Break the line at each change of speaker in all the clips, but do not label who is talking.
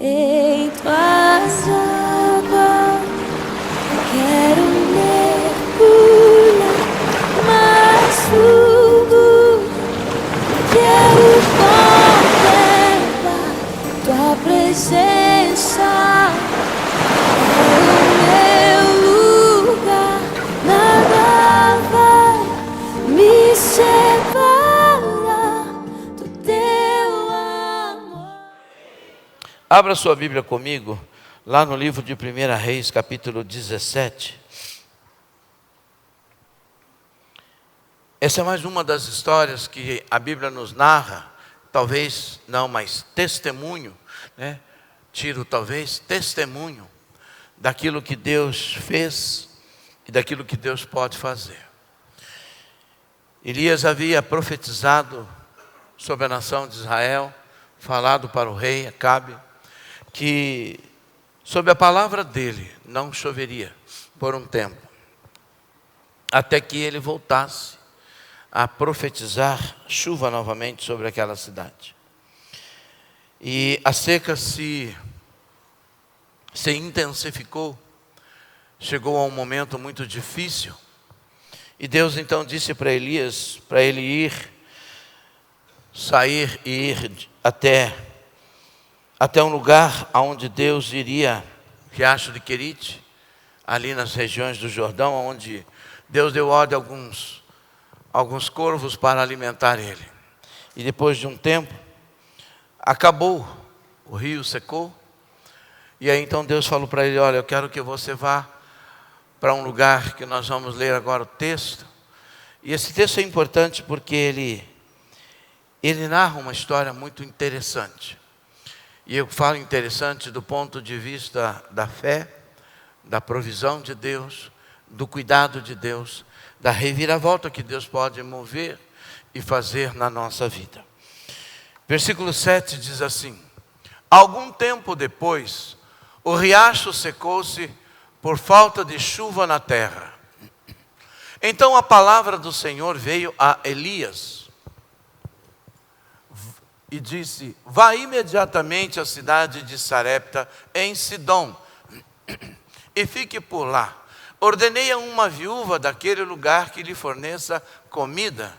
em tuas águas. Quero mergulhar mais fundo. Quero contemplar tua presença. É o meu lugar, nada vai me separar do teu amor.
Abra sua Bíblia comigo, lá no livro de 1 Reis, capítulo 17. Essa é mais uma das histórias que a Bíblia nos narra, talvez não, mas testemunho, né? Tiro talvez, testemunho daquilo que Deus fez e daquilo que Deus pode fazer. Elias havia profetizado sobre a nação de Israel, falado para o rei Acabe, que sob a palavra dele não choveria por um tempo, até que ele voltasse a profetizar chuva novamente sobre aquela cidade. E a seca se intensificou, chegou a um momento muito difícil, e Deus então disse para Elias, para ele sair e ir até um lugar onde Deus iria, Riacho de Querite, ali nas regiões do Jordão, onde Deus deu ordem a alguns corvos para alimentar ele. E depois de um tempo, acabou, o rio secou, e aí então Deus falou para ele: olha, eu quero que você vá para um lugar que nós vamos ler agora o texto. E esse texto é importante porque ele narra uma história muito interessante. E eu falo interessante do ponto de vista da fé, da provisão de Deus, do cuidado de Deus, da reviravolta que Deus pode mover e fazer na nossa vida. Versículo 7 diz assim: algum tempo depois, o riacho secou-se por falta de chuva na terra. Então a palavra do Senhor veio a Elias e disse: vá imediatamente à cidade de Sarepta, em Sidom, e fique por lá. Ordenei a uma viúva daquele lugar que lhe forneça comida.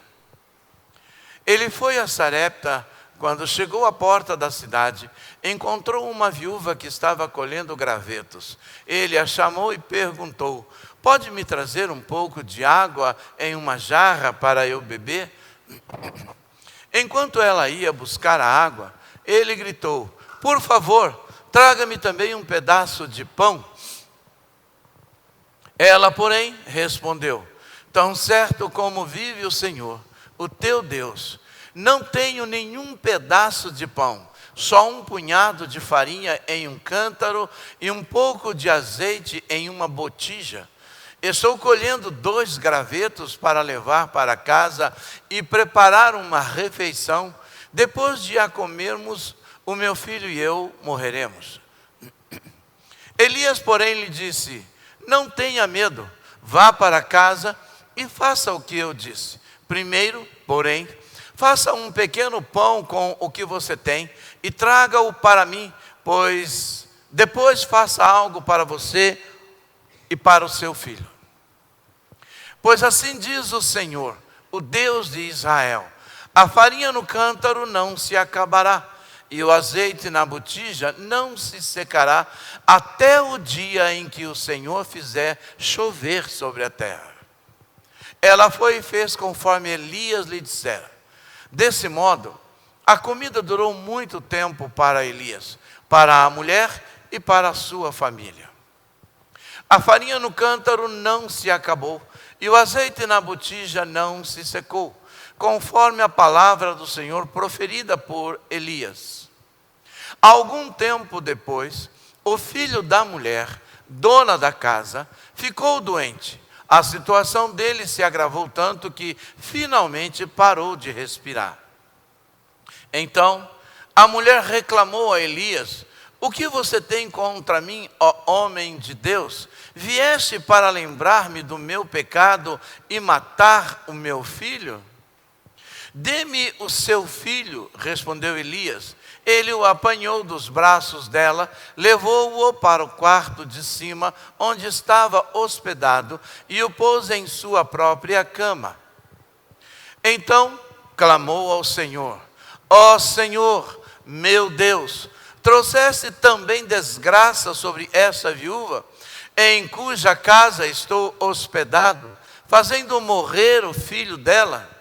Ele foi a Sarepta. Quando chegou à porta da cidade, encontrou uma viúva que estava colhendo gravetos. Ele a chamou e perguntou: pode me trazer um pouco de água em uma jarra para eu beber? Enquanto ela ia buscar a água, ele gritou: por favor, traga-me também um pedaço de pão. Ela, porém, respondeu: tão certo como vive o Senhor, o teu Deus, não tenho nenhum pedaço de pão, só um punhado de farinha em um cântaro e um pouco de azeite em uma botija. Estou colhendo 2 gravetos para levar para casa e preparar uma refeição. Depois de a comermos, o meu filho e eu morreremos. Elias, porém, lhe disse: não tenha medo, vá para casa e faça o que eu disse. Primeiro, porém, faça um pequeno pão com o que você tem e traga-o para mim, pois depois faça algo para você e para o seu filho. Pois assim diz o Senhor, o Deus de Israel: a farinha no cântaro não se acabará, e o azeite na botija não se secará, até o dia em que o Senhor fizer chover sobre a terra. Ela foi e fez conforme Elias lhe dissera. Desse modo, a comida durou muito tempo para Elias, para a mulher e para a sua família. A farinha no cântaro não se acabou, e o azeite na botija não se secou, conforme a palavra do Senhor proferida por Elias. Algum tempo depois, o filho da mulher, dona da casa, ficou doente. A situação dele se agravou tanto que finalmente parou de respirar. Então, a mulher reclamou a Elias: o que você tem contra mim, ó homem de Deus? Vieste para lembrar-me do meu pecado e matar o meu filho? Dê-me o seu filho, respondeu Elias. ele o apanhou dos braços dela, levou-o para o quarto de cima, onde estava hospedado, e o pôs em sua própria cama. Então clamou ao Senhor: ó Senhor, meu Deus, trouxeste também desgraça sobre essa viúva, em cuja casa estou hospedado, fazendo morrer o filho dela.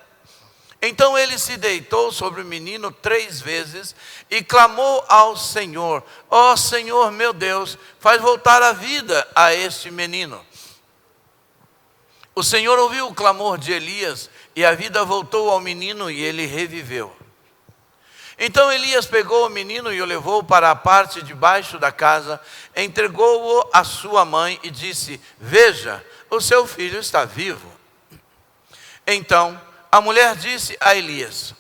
Então ele se deitou sobre o menino 3 vezes e clamou ao Senhor: ó Senhor meu Deus, faz voltar a vida a este menino. O Senhor ouviu o clamor de Elias, e a vida voltou ao menino e ele reviveu. Então Elias pegou o menino e o levou para a parte de baixo da casa, entregou-o à sua mãe e disse: veja, o seu filho está vivo. Então a mulher disse a Elias: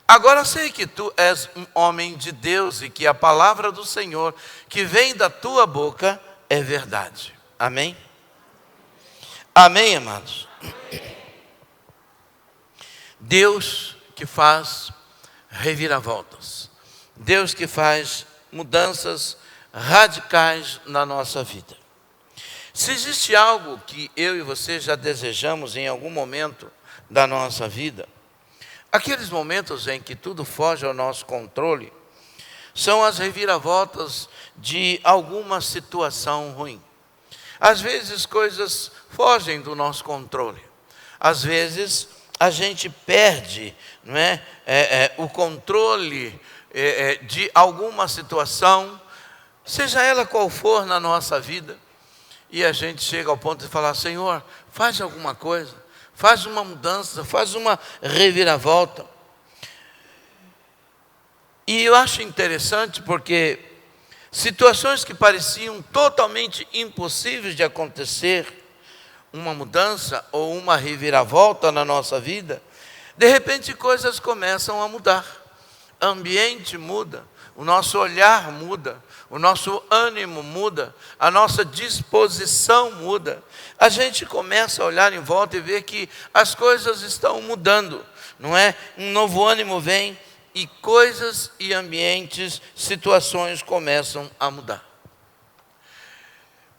agora sei que tu és um homem de Deus e que a palavra do Senhor que vem da tua boca é verdade. Amém? Amém, amados? Deus que faz reviravoltas. Deus que faz mudanças radicais na nossa vida. Se existe algo que eu e você já desejamos em algum momento da nossa vida, aqueles momentos em que tudo foge ao nosso controle, são as reviravoltas de alguma situação ruim. Às vezes coisas fogem do nosso controle. Às vezes a gente perde, não é, o controle de alguma situação, seja ela qual for na nossa vida, e a gente chega ao ponto de falar: Senhor, faz alguma coisa, faz uma mudança, faz uma reviravolta. E eu acho interessante porque situações que pareciam totalmente impossíveis de acontecer, uma mudança ou uma reviravolta na nossa vida, de repente coisas começam a mudar. O ambiente muda, o nosso olhar muda, o nosso ânimo muda, a nossa disposição muda. A gente começa a olhar em volta e ver que as coisas estão mudando, não é? Um novo ânimo vem e coisas e ambientes, situações começam a mudar.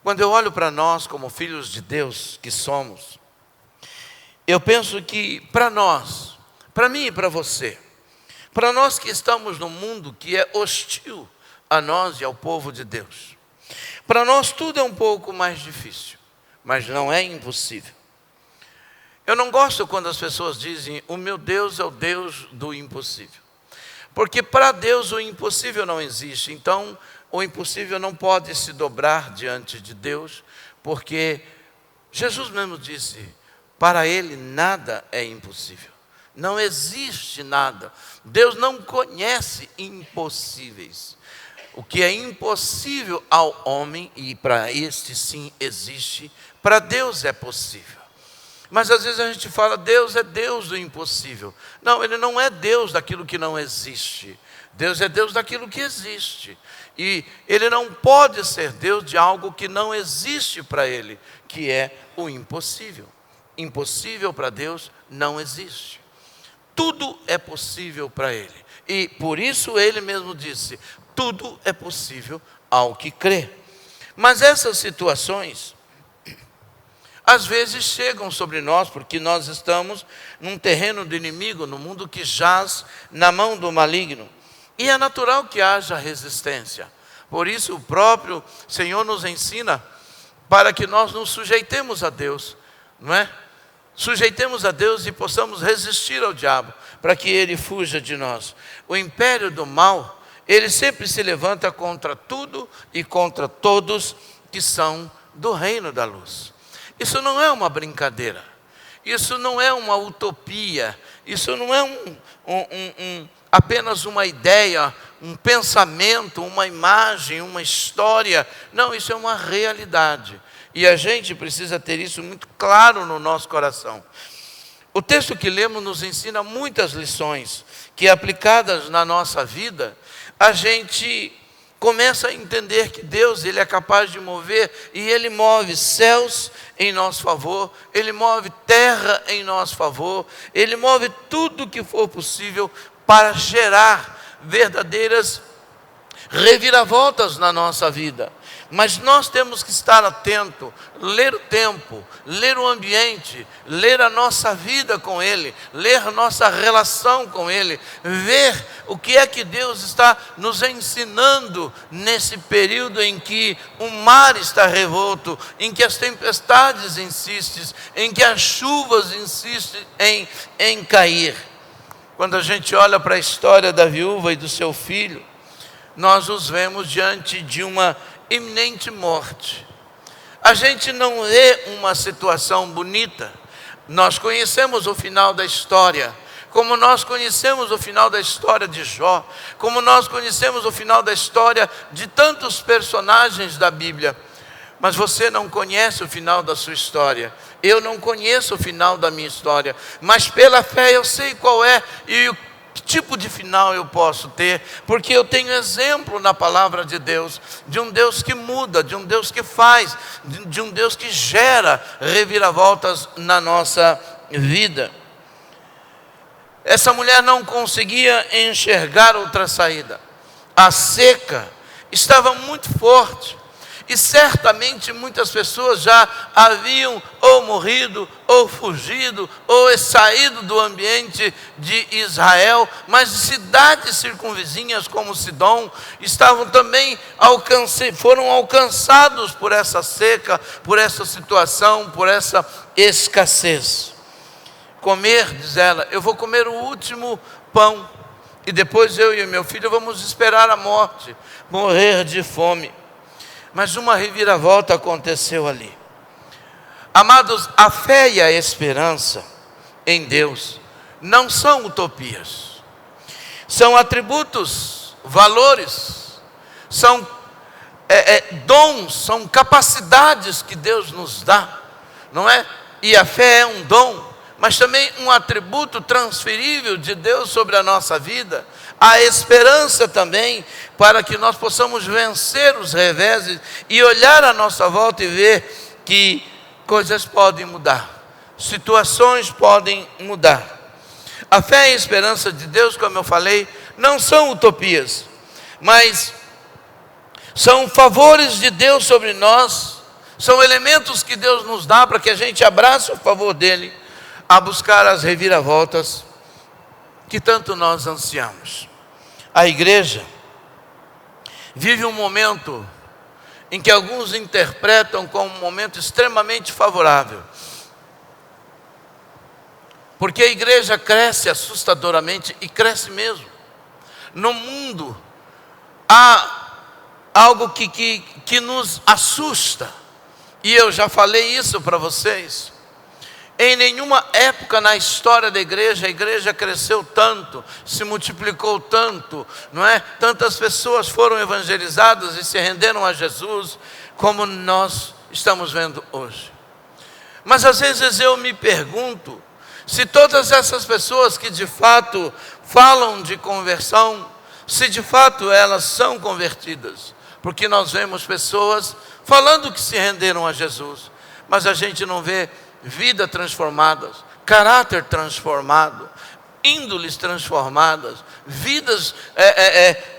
Quando eu olho para nós como filhos de Deus que somos, eu penso que para nós, para mim e para você, para nós que estamos num mundo que é hostil a nós e ao povo de Deus, para nós tudo é um pouco mais difícil, mas não é impossível. Eu não gosto quando as pessoas dizem: o meu Deus é o Deus do impossível. Porque para Deus o impossível não existe. Então o impossível não pode se dobrar diante de Deus, porque Jesus mesmo disse: para Ele nada é impossível. Não existe nada. Deus não conhece impossíveis. O que é impossível ao homem, e para este sim existe, para Deus é possível. Mas às vezes a gente fala: Deus é Deus do impossível. Não, Ele não é Deus daquilo que não existe. Deus é Deus daquilo que existe. E Ele não pode ser Deus de algo que não existe para Ele, que é o impossível. Impossível para Deus não existe. Tudo é possível para Ele. E por isso Ele mesmo disse: tudo é possível ao que crê. Mas essas situações, às vezes chegam sobre nós, porque nós estamos num terreno do inimigo, no mundo que jaz na mão do maligno. E é natural que haja resistência. Por isso o próprio Senhor nos ensina para que nós nos sujeitemos a Deus, não é? Sujeitemos a Deus e possamos resistir ao diabo, para que ele fuja de nós. O império do mal, ele sempre se levanta contra tudo e contra todos que são do reino da luz. Isso não é uma brincadeira, isso não é uma utopia, isso não é apenas uma ideia, um pensamento, uma imagem, uma história. Não, isso é uma realidade. E a gente precisa ter isso muito claro no nosso coração. O texto que lemos nos ensina muitas lições, que aplicadas na nossa vida, a gente começa a entender que Deus, Ele é capaz de mover, e Ele move céus em nosso favor, Ele move terra em nosso favor, Ele move tudo o que for possível para gerar verdadeiras reviravoltas na nossa vida. Mas nós temos que estar atento, ler o tempo, ler o ambiente, ler a nossa vida com Ele, ler a nossa relação com Ele, ver o que é que Deus está nos ensinando nesse período em que o mar está revolto, em que as tempestades insistem, em que as chuvas insistem em cair. Quando a gente olha para a história da viúva e do seu filho, nós os vemos diante de uma iminente morte. A gente não vê uma situação bonita. Nós conhecemos o final da história, como nós conhecemos o final da história de Jó, como nós conhecemos o final da história de tantos personagens da Bíblia. Mas você não conhece o final da sua história. Eu não conheço o final da minha história, mas pela fé eu sei qual é e que tipo de final eu posso ter, porque eu tenho exemplo na palavra de Deus, de um Deus que muda, de um Deus que faz, de um Deus que gera reviravoltas na nossa vida. Essa mulher não conseguia enxergar outra saída. A seca estava muito forte. E certamente muitas pessoas já haviam ou morrido, ou fugido, ou saído do ambiente de Israel, mas cidades circunvizinhas como Sidom estavam também foram alcançados por essa seca, por essa situação, por essa escassez. Comer, diz ela, eu vou comer o último pão, e depois eu e meu filho vamos esperar a morte, morrer de fome. Mas uma reviravolta aconteceu ali. Amados, a fé e a esperança em Deus não são utopias. São atributos, valores, são dons, são capacidades que Deus nos dá, não é? E a fé é um dom, mas também um atributo transferível de Deus sobre a nossa vida. A esperança também, para que nós possamos vencer os reveses e olhar à nossa volta e ver que coisas podem mudar, situações podem mudar. A fé e a esperança de Deus, como eu falei, não são utopias, mas são favores de Deus sobre nós, são elementos que Deus nos dá para que a gente abrace o favor dele, a buscar as reviravoltas que tanto nós ansiamos. A igreja vive um momento em que alguns interpretam como um momento extremamente favorável, porque a igreja cresce assustadoramente, e cresce mesmo. No mundo há algo que nos assusta, e eu já falei isso para vocês. Em nenhuma época na história da igreja, a igreja cresceu tanto, se multiplicou tanto, não é? Tantas pessoas foram evangelizadas e se renderam a Jesus, como nós estamos vendo hoje. Mas às vezes eu me pergunto, se todas essas pessoas que de fato falam de conversão, se de fato elas são convertidas, porque nós vemos pessoas falando que se renderam a Jesus, mas a gente não vê vida transformadas, caráter transformado, índoles transformadas, vidas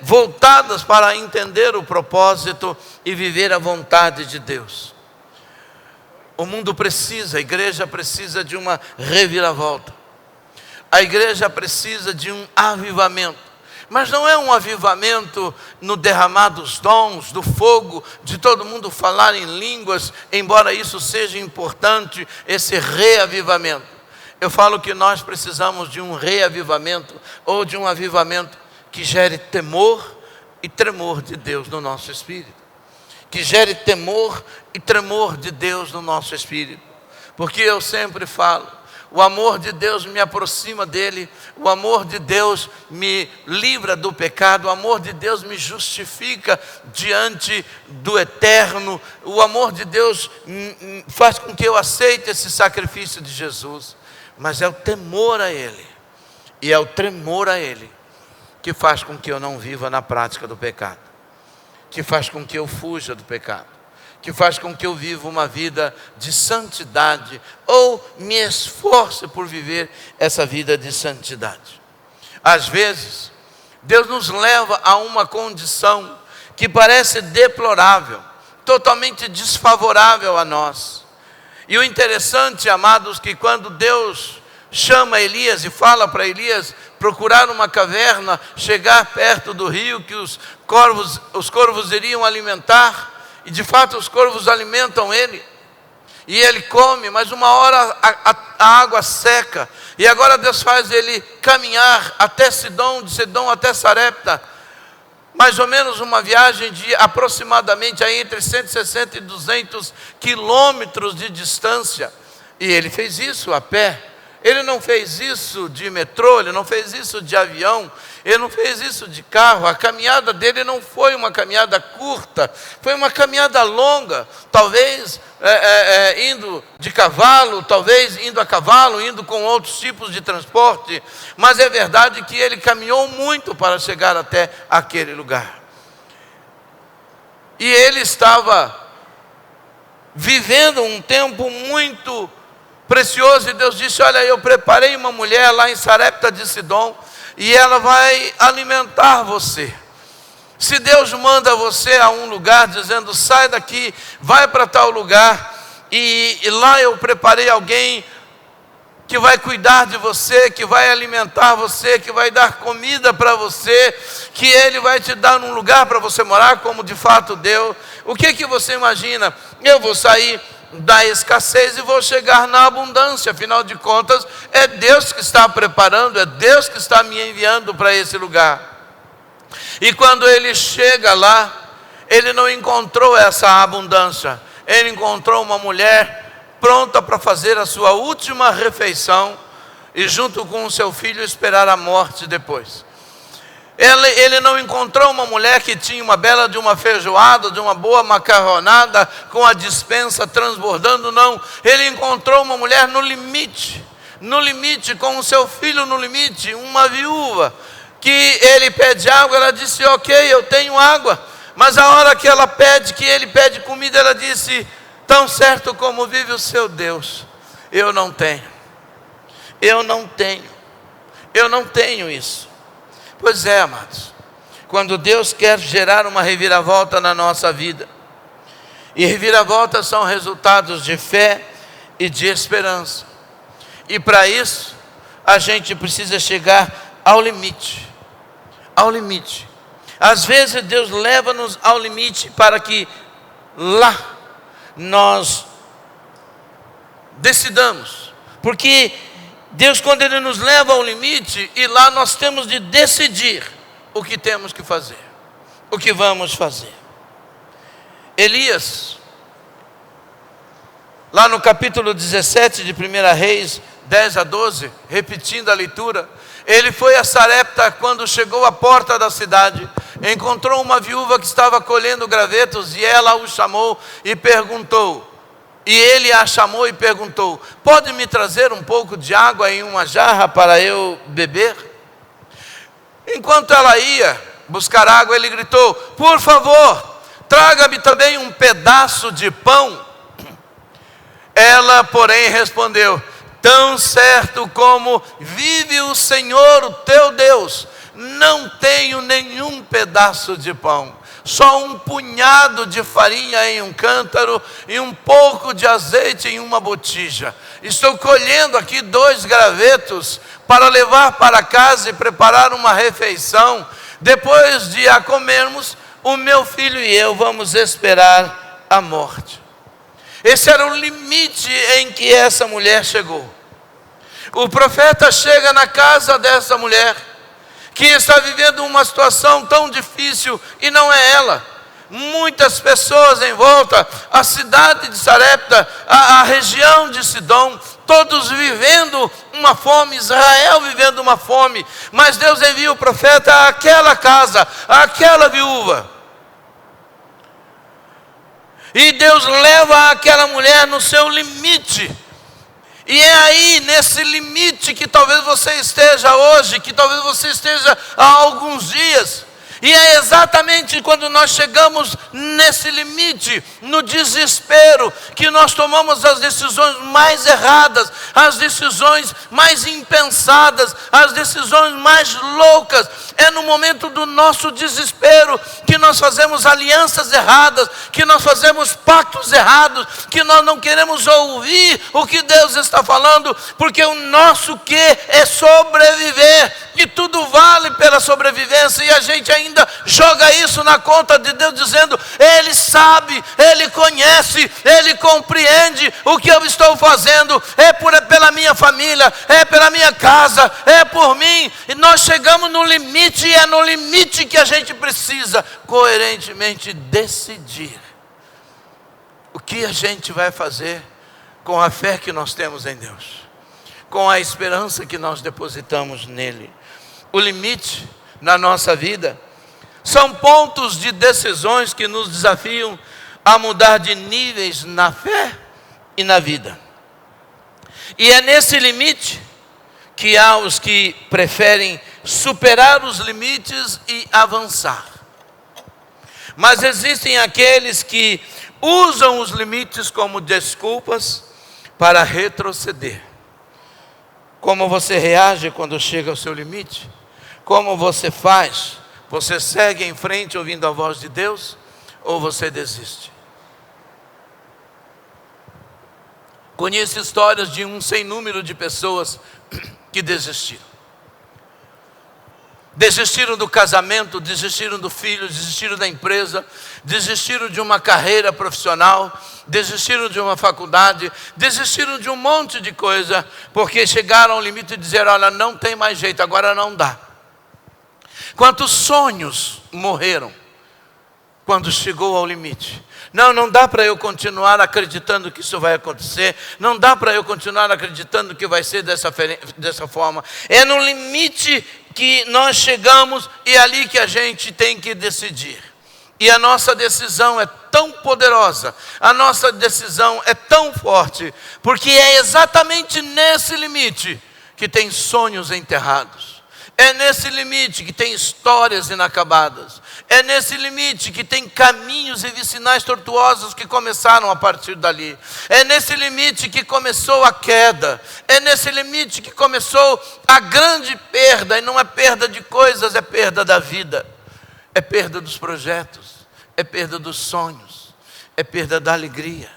voltadas para entender o propósito e viver a vontade de Deus. O mundo precisa, a igreja precisa de uma reviravolta. A igreja precisa de um avivamento. Mas não é um avivamento no derramar dos dons, do fogo, de todo mundo falar em línguas, embora isso seja importante, esse reavivamento. Eu falo que nós precisamos de um reavivamento, ou de um avivamento que gere temor e tremor de Deus no nosso espírito. Que gere temor e tremor de Deus no nosso espírito. Porque eu sempre falo, o amor de Deus me aproxima dele, o amor de Deus me livra do pecado, o amor de Deus me justifica diante do eterno, o amor de Deus faz com que eu aceite esse sacrifício de Jesus. Mas é o temor a ele, e é o tremor a ele, que faz com que eu não viva na prática do pecado, que faz com que eu fuja do pecado, que faz com que eu viva uma vida de santidade, ou me esforce por viver essa vida de santidade. Às vezes, Deus nos leva a uma condição que parece deplorável, totalmente desfavorável a nós. E o interessante, amados, que quando Deus chama Elias e fala para Elias procurar uma caverna, chegar perto do rio que os corvos iriam alimentar, e de fato os corvos alimentam ele, e ele come, mas uma hora a água seca, e agora Deus faz ele caminhar até Sidom, de Sidom até Sarepta, mais ou menos uma viagem de aproximadamente aí entre 160 e 200 quilômetros de distância, e ele fez isso a pé. Ele não fez isso de metrô, ele não fez isso de avião, ele não fez isso de carro. A caminhada dele não foi uma caminhada curta, foi uma caminhada longa, talvez indo de cavalo, talvez indo a cavalo, indo com outros tipos de transporte, mas é verdade que ele caminhou muito para chegar até aquele lugar. E ele estava vivendo um tempo muito precioso, e Deus disse: olha, eu preparei uma mulher lá em Sarepta de Sidom, e ela vai alimentar você. Se Deus manda você a um lugar, dizendo: sai daqui, vai para tal lugar, e lá eu preparei alguém que vai cuidar de você, que vai alimentar você, que vai dar comida para você, que Ele vai te dar um lugar para você morar, como de fato deu. O que você imagina? Eu vou sair da escassez e vou chegar na abundância. Afinal de contas, é Deus que está preparando, é Deus que está me enviando para esse lugar. E quando ele chega lá, ele não encontrou essa abundância, ele encontrou uma mulher pronta para fazer a sua última refeição, e junto com o seu filho esperar a morte depois. Ele não encontrou uma mulher que tinha uma bela de uma feijoada, de uma boa macarronada, com a despensa transbordando, não. Ele encontrou uma mulher no limite, com o seu filho no limite, uma viúva, que ele pede água, ela disse: ok, eu tenho água, mas a hora que ela pede, que ele pede comida, ela disse: tão certo como vive o seu Deus, eu não tenho isso. Pois é, amados, quando Deus quer gerar uma reviravolta na nossa vida, e reviravoltas são resultados de fé e de esperança, e para isso a gente precisa chegar ao limite. Às vezes Deus leva-nos ao limite para que lá nós decidamos, porque Deus, quando Ele nos leva ao limite, e lá nós temos de decidir o que temos que fazer, o que vamos fazer. Elias, lá no capítulo 17 de 1 Reis, 10 a 12, repetindo a leitura, ele foi a Sarepta. Quando chegou à porta da cidade, encontrou uma viúva que estava colhendo gravetos, e ela o chamou e perguntou, e ele a chamou e perguntou: pode me trazer um pouco de água em uma jarra para eu beber? Enquanto ela ia buscar água, ele gritou: por favor, traga-me também um pedaço de pão. Ela, porém, respondeu: tão certo como vive o Senhor, o teu Deus, não tenho nenhum pedaço de pão, só um punhado de farinha em um cântaro e um pouco de azeite em uma botija. Estou colhendo aqui 2 gravetos para levar para casa e preparar uma refeição. Depois de a comermos, o meu filho e eu vamos esperar a morte. Esse era o limite em que essa mulher chegou. O profeta chega na casa dessa mulher, que está vivendo uma situação tão difícil, e não é ela. Muitas pessoas em volta, a cidade de Sarepta, a região de Sidom, todos vivendo uma fome, Israel vivendo uma fome, mas Deus envia o profeta àquela casa, àquela viúva, e Deus leva aquela mulher no seu limite. E é aí, nesse limite, que talvez você esteja hoje, que talvez você esteja há alguns dias, E é exatamente quando nós chegamos nesse limite, no desespero, que nós tomamos as decisões mais erradas, as decisões mais impensadas, as decisões mais loucas. É no momento do nosso desespero que nós fazemos alianças erradas, que nós fazemos pactos errados, que nós não queremos ouvir o que Deus está falando, porque o nosso quê é sobreviver, e tudo vale pela sobrevivência, e a gente ainda joga isso na conta de Deus, dizendo: Ele sabe, Ele conhece, Ele compreende o que eu estou fazendo, pela minha família, é pela minha casa, é por mim. E nós chegamos no limite, e é no limite que a gente precisa coerentemente decidir o que a gente vai fazer com a fé que nós temos em Deus, com a esperança que nós depositamos nele. O limite na nossa vida são pontos de decisões que nos desafiam a mudar de níveis na fé e na vida. E é nesse limite que há os que preferem superar os limites e avançar. Mas existem aqueles que usam os limites como desculpas para retroceder. Como você reage quando chega ao seu limite? Como você faz? Você segue em frente ouvindo a voz de Deus, ou você desiste? Conheço histórias de um sem número de pessoas que desistiram. Desistiram do casamento, desistiram do filho, desistiram da empresa, desistiram de uma carreira profissional, desistiram de uma faculdade, desistiram de um monte de coisa, porque chegaram ao limite e disseram: olha, não tem mais jeito, agora não dá. Quantos sonhos morreram quando chegou ao limite? Não dá para eu continuar acreditando que isso vai acontecer, não dá para eu continuar acreditando que vai ser dessa forma. É no limite que nós chegamos, e é ali que a gente tem que decidir. E a nossa decisão é tão poderosa, a nossa decisão é tão forte, porque é exatamente nesse limite que tem sonhos enterrados. É nesse limite que tem histórias inacabadas. É nesse limite que tem caminhos e vicinais tortuosos que começaram a partir dali. É nesse limite que começou a queda. É nesse limite que começou a grande perda. E não é perda de coisas, é perda da vida. É perda dos projetos. É perda dos sonhos. É perda da alegria.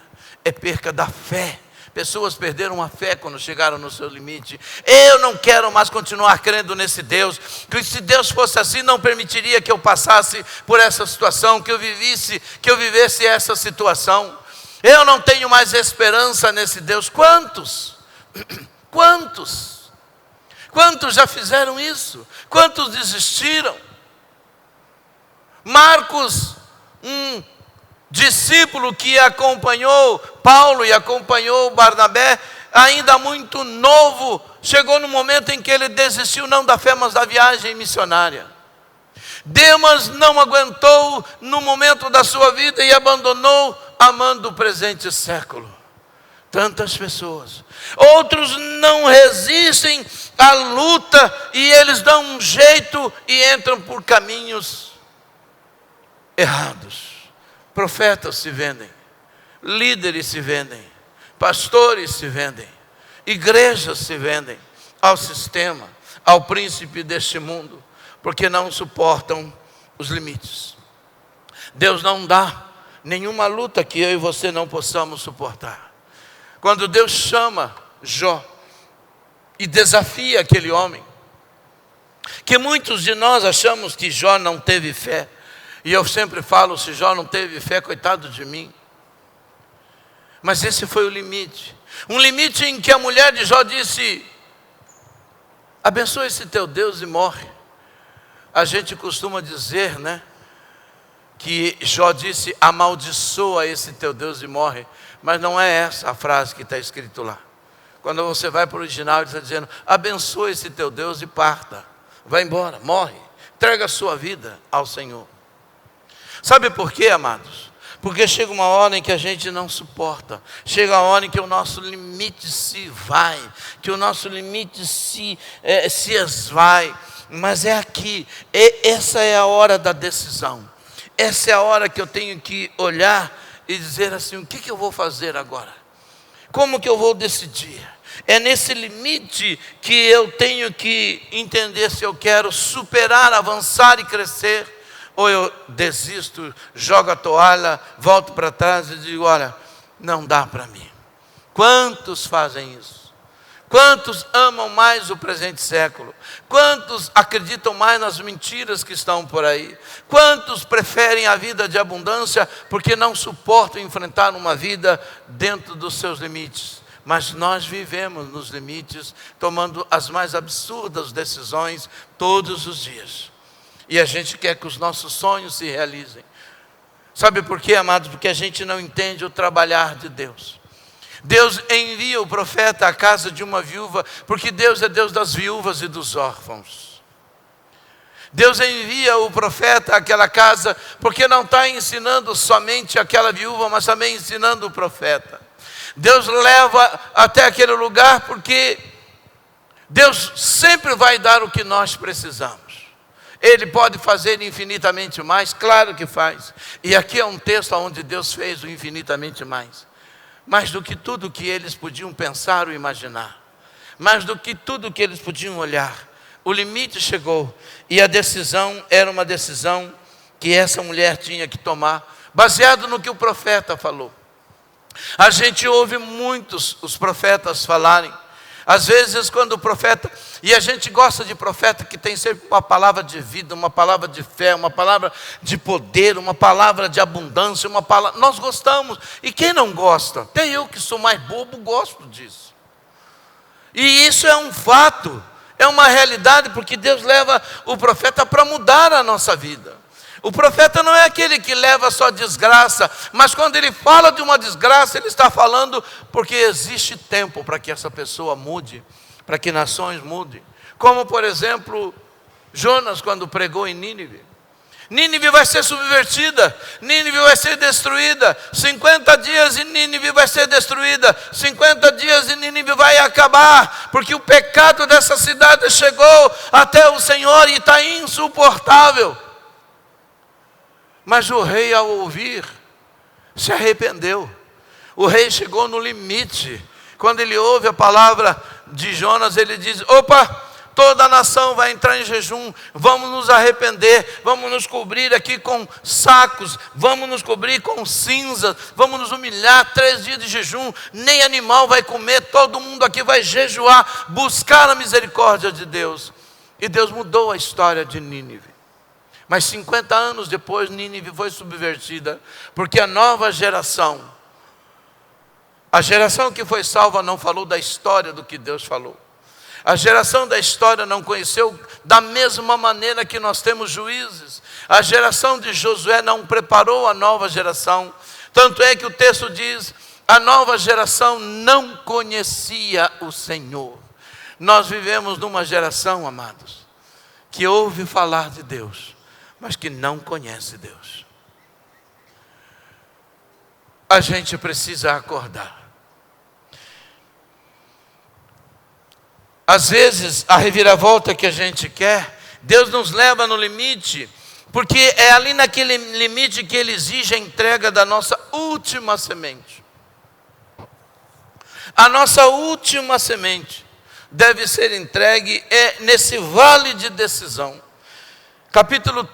É perda da fé. Pessoas perderam a fé quando chegaram no seu limite. Eu não quero mais continuar crendo nesse Deus, que se Deus fosse assim, não permitiria que eu passasse por essa situação, que eu vivesse essa situação. Eu não tenho mais esperança nesse Deus. Quantos já fizeram isso? Quantos desistiram? Marcos, discípulo que acompanhou Paulo e acompanhou Barnabé, ainda muito novo, chegou no momento em que ele desistiu não da fé, mas da viagem missionária. Demas não aguentou no momento da sua vida e abandonou, amando o presente século. Tantas pessoas. Outros não resistem à luta e eles dão um jeito e entram por caminhos errados. Profetas se vendem, líderes se vendem, pastores se vendem, igrejas se vendem ao sistema, ao príncipe deste mundo, porque não suportam os limites. Deus não dá nenhuma luta que eu e você não possamos suportar. Quando Deus chama Jó e desafia aquele homem, que muitos de nós achamos que Jó não teve fé, e eu sempre falo: se Jó não teve fé, coitado de mim. Mas esse foi o limite. Um limite em que a mulher de Jó disse: abençoa esse teu Deus e morre. A gente costuma dizer, né, que Jó disse: amaldiçoa esse teu Deus e morre. Mas não é essa a frase que está escrito lá. Quando você vai para o original, ele está dizendo: abençoa esse teu Deus e parta. Vai embora, morre. Entrega a sua vida ao Senhor. Sabe por quê, amados? Porque chega uma hora em que a gente não suporta. Chega a hora em que o nosso limite se vai, que o nosso limite se esvai. Mas é aqui, essa é a hora da decisão. Essa é a hora que eu tenho que olhar e dizer assim: o que eu vou fazer agora? Como que eu vou decidir? É nesse limite que eu tenho que entender se eu quero superar, avançar e crescer, ou eu desisto, jogo a toalha, volto para trás e digo: olha, não dá para mim. Quantos fazem isso? Quantos amam mais o presente século? Quantos acreditam mais nas mentiras que estão por aí? Quantos preferem a vida de abundância porque não suportam enfrentar uma vida dentro dos seus limites? Mas nós vivemos nos limites, tomando as mais absurdas decisões todos os dias. E a gente quer que os nossos sonhos se realizem. Sabe por quê, amados? Porque a gente não entende o trabalhar de Deus. Deus envia o profeta à casa de uma viúva, porque Deus é Deus das viúvas e dos órfãos. Deus envia o profeta àquela casa, porque não está ensinando somente aquela viúva, mas também ensinando o profeta. Deus leva até aquele lugar, porque Deus sempre vai dar o que nós precisamos. Ele pode fazer infinitamente mais, claro que faz. E aqui é um texto onde Deus fez o infinitamente mais. Mais do que tudo que eles podiam pensar ou imaginar. Mais do que tudo que eles podiam olhar. O limite chegou. E a decisão era uma decisão que essa mulher tinha que tomar, baseado no que o profeta falou. A gente ouve muitos os profetas falarem. Às vezes quando o profeta, e a gente gosta de profeta que tem sempre uma palavra de vida, uma palavra de fé, uma palavra de poder, uma palavra de abundância, uma palavra, nós gostamos. E quem não gosta? Até eu que sou mais bobo gosto disso. E isso é um fato, é uma realidade, porque Deus leva o profeta para mudar a nossa vida. O profeta não é aquele que leva só desgraça, mas quando ele fala de uma desgraça, ele está falando porque existe tempo para que essa pessoa mude, para que nações mudem. Como, por exemplo, Jonas, quando pregou em Nínive. Nínive vai ser subvertida, Nínive vai ser destruída, 50 dias e Nínive vai ser destruída, 50 dias e Nínive vai acabar, porque o pecado dessa cidade chegou até o Senhor e está insuportável. Mas o rei, ao ouvir, se arrependeu. O rei chegou no limite. Quando ele ouve a palavra de Jonas, ele diz: opa, toda a nação vai entrar em jejum, vamos nos arrepender, vamos nos cobrir aqui com sacos, vamos nos cobrir com cinzas, vamos nos humilhar, 3 dias de jejum, nem animal vai comer, todo mundo aqui vai jejuar, buscar a misericórdia de Deus. E Deus mudou a história de Nínive. Mas 50 anos depois, Nínive foi subvertida, porque a nova geração, a geração que foi salva não falou da história do que Deus falou. A geração da história não conheceu da mesma maneira que nós temos juízes. A geração de Josué não preparou a nova geração. Tanto é que o texto diz, a nova geração não conhecia o Senhor. Nós vivemos numa geração, amados, que ouve falar de Deus, mas que não conhece Deus. A gente precisa acordar. Às vezes, a reviravolta que a gente quer, Deus nos leva no limite, porque é ali naquele limite que Ele exige a entrega da nossa última semente. A nossa última semente deve ser entregue nesse vale de decisão. Capítulo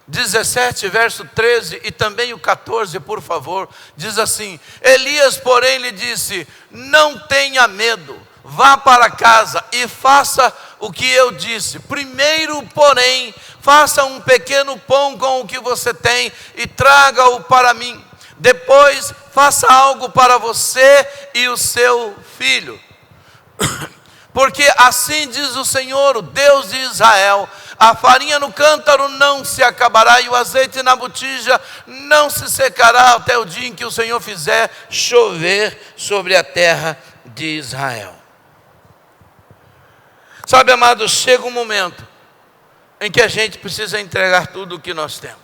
17, verso 13 e também o 14, por favor, diz assim: Elias, porém, lhe disse: não tenha medo, vá para casa e faça o que eu disse. Primeiro, porém, faça um pequeno pão com o que você tem e traga-o para mim. Depois, faça algo para você e o seu filho. Porque assim diz o Senhor, o Deus de Israel: a farinha no cântaro não se acabará e o azeite na botija não se secará até o dia em que o Senhor fizer chover sobre a terra de Israel. Sabe, amados, chega um momento em que a gente precisa entregar tudo o que nós temos.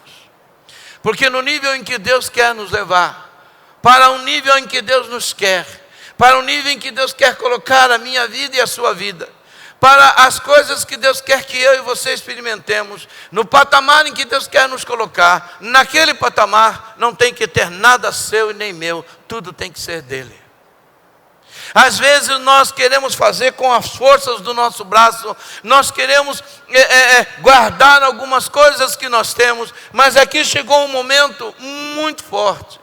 Porque no nível em que Deus quer nos levar, para um nível em que Deus nos quer, para um nível em que Deus quer colocar a minha vida e a sua vida, para as coisas que Deus quer que eu e você experimentemos, no patamar em que Deus quer nos colocar. Naquele patamar não tem que ter nada seu e nem meu, tudo tem que ser dele. Às vezes nós queremos fazer com as forças do nosso braço, nós queremos guardar algumas coisas que nós temos, mas aqui chegou um momento muito forte,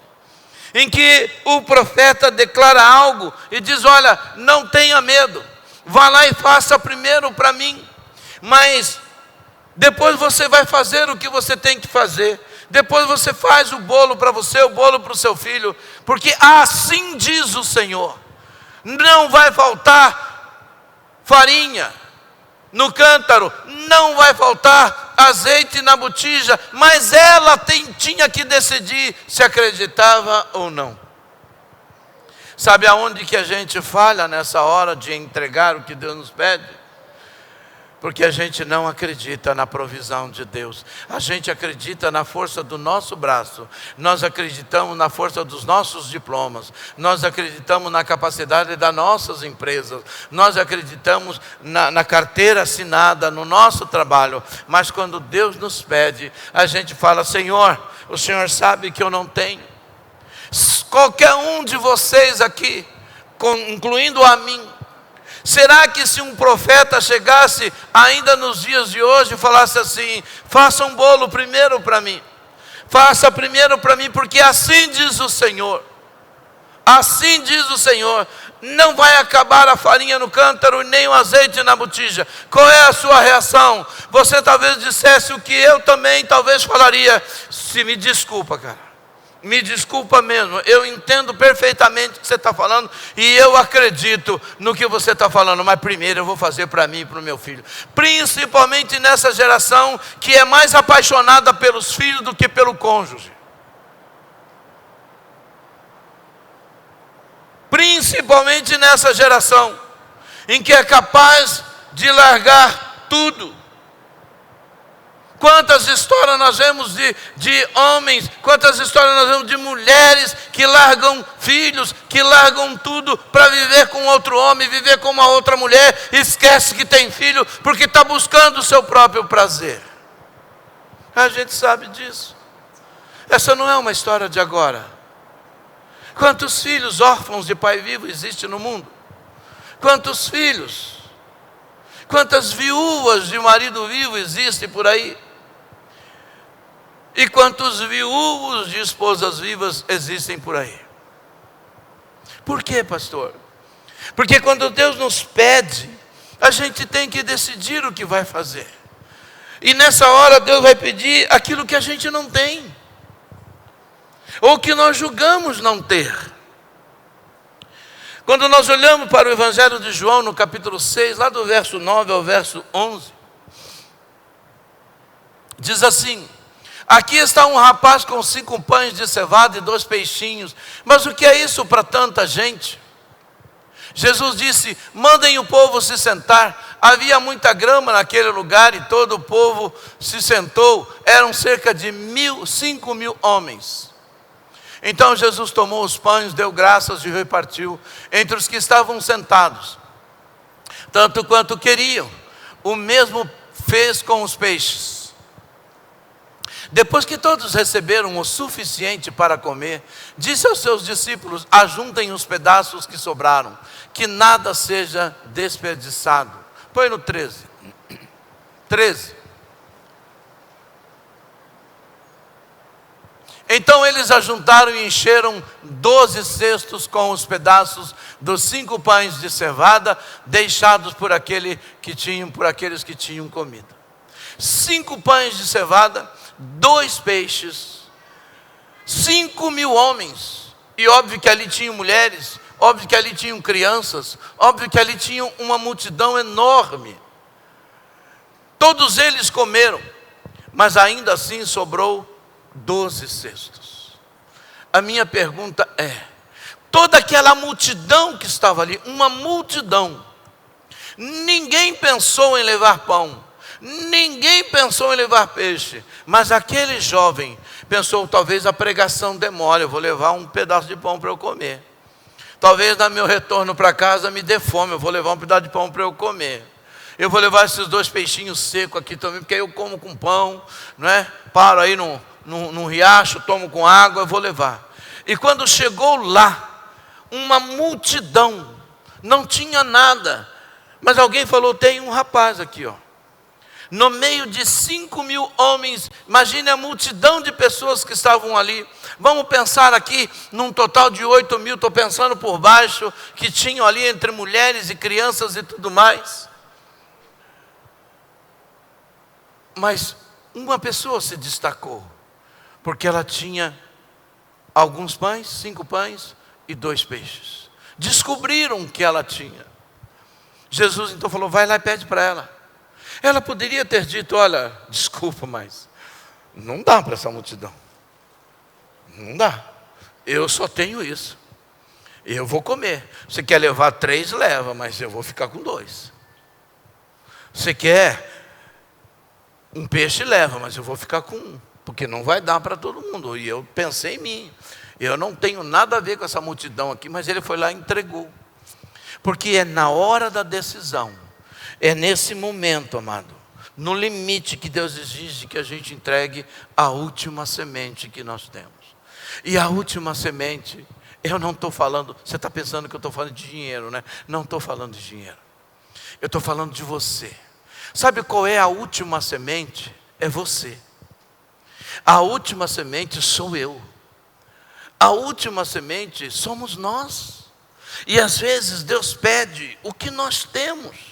em que o profeta declara algo e diz: olha, não tenha medo, vá lá e faça primeiro para mim, mas depois você vai fazer o que você tem que fazer, depois você faz o bolo para você, o bolo para o seu filho, porque assim diz o Senhor. Não vai faltar farinha no cântaro, não vai faltar azeite na botija, mas ela tinha que decidir se acreditava ou não. Sabe aonde que a gente falha nessa hora de entregar o que Deus nos pede? Porque a gente não acredita na provisão de Deus. A gente acredita na força do nosso braço. Nós acreditamos na força dos nossos diplomas. Nós acreditamos na capacidade das nossas empresas. Nós acreditamos na carteira assinada, no nosso trabalho. Mas quando Deus nos pede, a gente fala: Senhor, o Senhor sabe que eu não tenho. Qualquer um de vocês aqui, incluindo a mim, será que se um profeta chegasse ainda nos dias de hoje e falasse assim: faça um bolo primeiro para mim, faça primeiro para mim, porque assim diz o Senhor, assim diz o Senhor, não vai acabar a farinha no cântaro nem o azeite na botija. Qual é a sua reação? Você talvez dissesse o que eu também talvez falaria: se me desculpa, cara, me desculpa mesmo, eu entendo perfeitamente o que você está falando e eu acredito no que você está falando, mas primeiro eu vou fazer para mim e para o meu filho. Principalmente nessa geração que é mais apaixonada pelos filhos do que pelo cônjuge. Principalmente nessa geração em que é capaz de largar tudo. Quantas histórias nós vemos de homens, quantas histórias nós vemos de mulheres que largam filhos, que largam tudo para viver com outro homem, viver com uma outra mulher, esquece que tem filho, porque está buscando o seu próprio prazer. A gente sabe disso. Essa não é uma história de agora. Quantos filhos órfãos de pai vivo existem no mundo? Quantos filhos? Quantas viúvas de marido vivo existem por aí? E quantos viúvos de esposas vivas existem por aí? Por quê, pastor? Porque quando Deus nos pede, a gente tem que decidir o que vai fazer. E nessa hora Deus vai pedir aquilo que a gente não tem, ou que nós julgamos não ter. Quando nós olhamos para o Evangelho de João, no capítulo 6, lá do verso 9 ao verso 11, diz assim: aqui está um rapaz com 5 pães de cevada e 2 peixinhos, mas o que é isso para tanta gente? Jesus disse: mandem o povo se sentar. Havia muita grama naquele lugar e todo o povo se sentou. Eram cerca de 5.000 homens. Então Jesus tomou os pães, deu graças e repartiu entre os que estavam sentados, tanto quanto queriam. O mesmo fez com os peixes. Depois que todos receberam o suficiente para comer, disse aos seus discípulos: ajuntem os pedaços que sobraram, que nada seja desperdiçado. Põe no 13. 13. Então eles ajuntaram e encheram 12 cestos com os pedaços dos 5 pães de cevada, deixados por aqueles que tinham comido. 5 pães de cevada, 2 peixes, 5.000 homens. E óbvio que ali tinham mulheres, óbvio que ali tinham crianças, óbvio que ali tinham uma multidão enorme. Todos eles comeram, mas ainda assim sobrou 12 cestos. A minha pergunta é: toda aquela multidão que estava ali, uma multidão, ninguém pensou em levar pão, ninguém pensou em levar peixe, mas aquele jovem pensou: talvez a pregação demore, eu vou levar um pedaço de pão para eu comer. Talvez no meu retorno para casa me dê fome, eu vou levar um pedaço de pão para eu comer. Eu vou levar esses 2 peixinhos secos aqui também, porque aí eu como com pão, não é? Paro aí num riacho, tomo com água, eu vou levar. E quando chegou lá, uma multidão, não tinha nada, mas alguém falou, tem um rapaz aqui, ó. No meio de 5.000 homens, imagine a multidão de pessoas que estavam ali. Vamos pensar aqui num total de 8.000, estou pensando por baixo, que tinham ali entre mulheres e crianças e tudo mais. Mas uma pessoa se destacou, porque ela tinha alguns pães, 5 pães e 2 peixes. Descobriram que ela tinha. Jesus então falou, vai lá e pede para ela. Ela poderia ter dito, olha, desculpa, mas não dá para essa multidão. Não dá. Eu só tenho isso. Eu vou comer. Você quer levar 3, leva, mas eu vou ficar com 2. Você quer um peixe, leva, mas eu vou ficar com 1. Porque não vai dar para todo mundo. E eu pensei em mim. Eu não tenho nada a ver com essa multidão aqui, mas ele foi lá e entregou. Porque é na hora da decisão. É nesse momento, amado, no limite que Deus exige que a gente entregue a última semente que nós temos. E a última semente, eu não estou falando, você está pensando que eu estou falando de dinheiro, né? Não estou falando de dinheiro. Eu estou falando de você. Sabe qual é a última semente? É você. A última semente sou eu. A última semente somos nós. E às vezes Deus pede o que nós temos.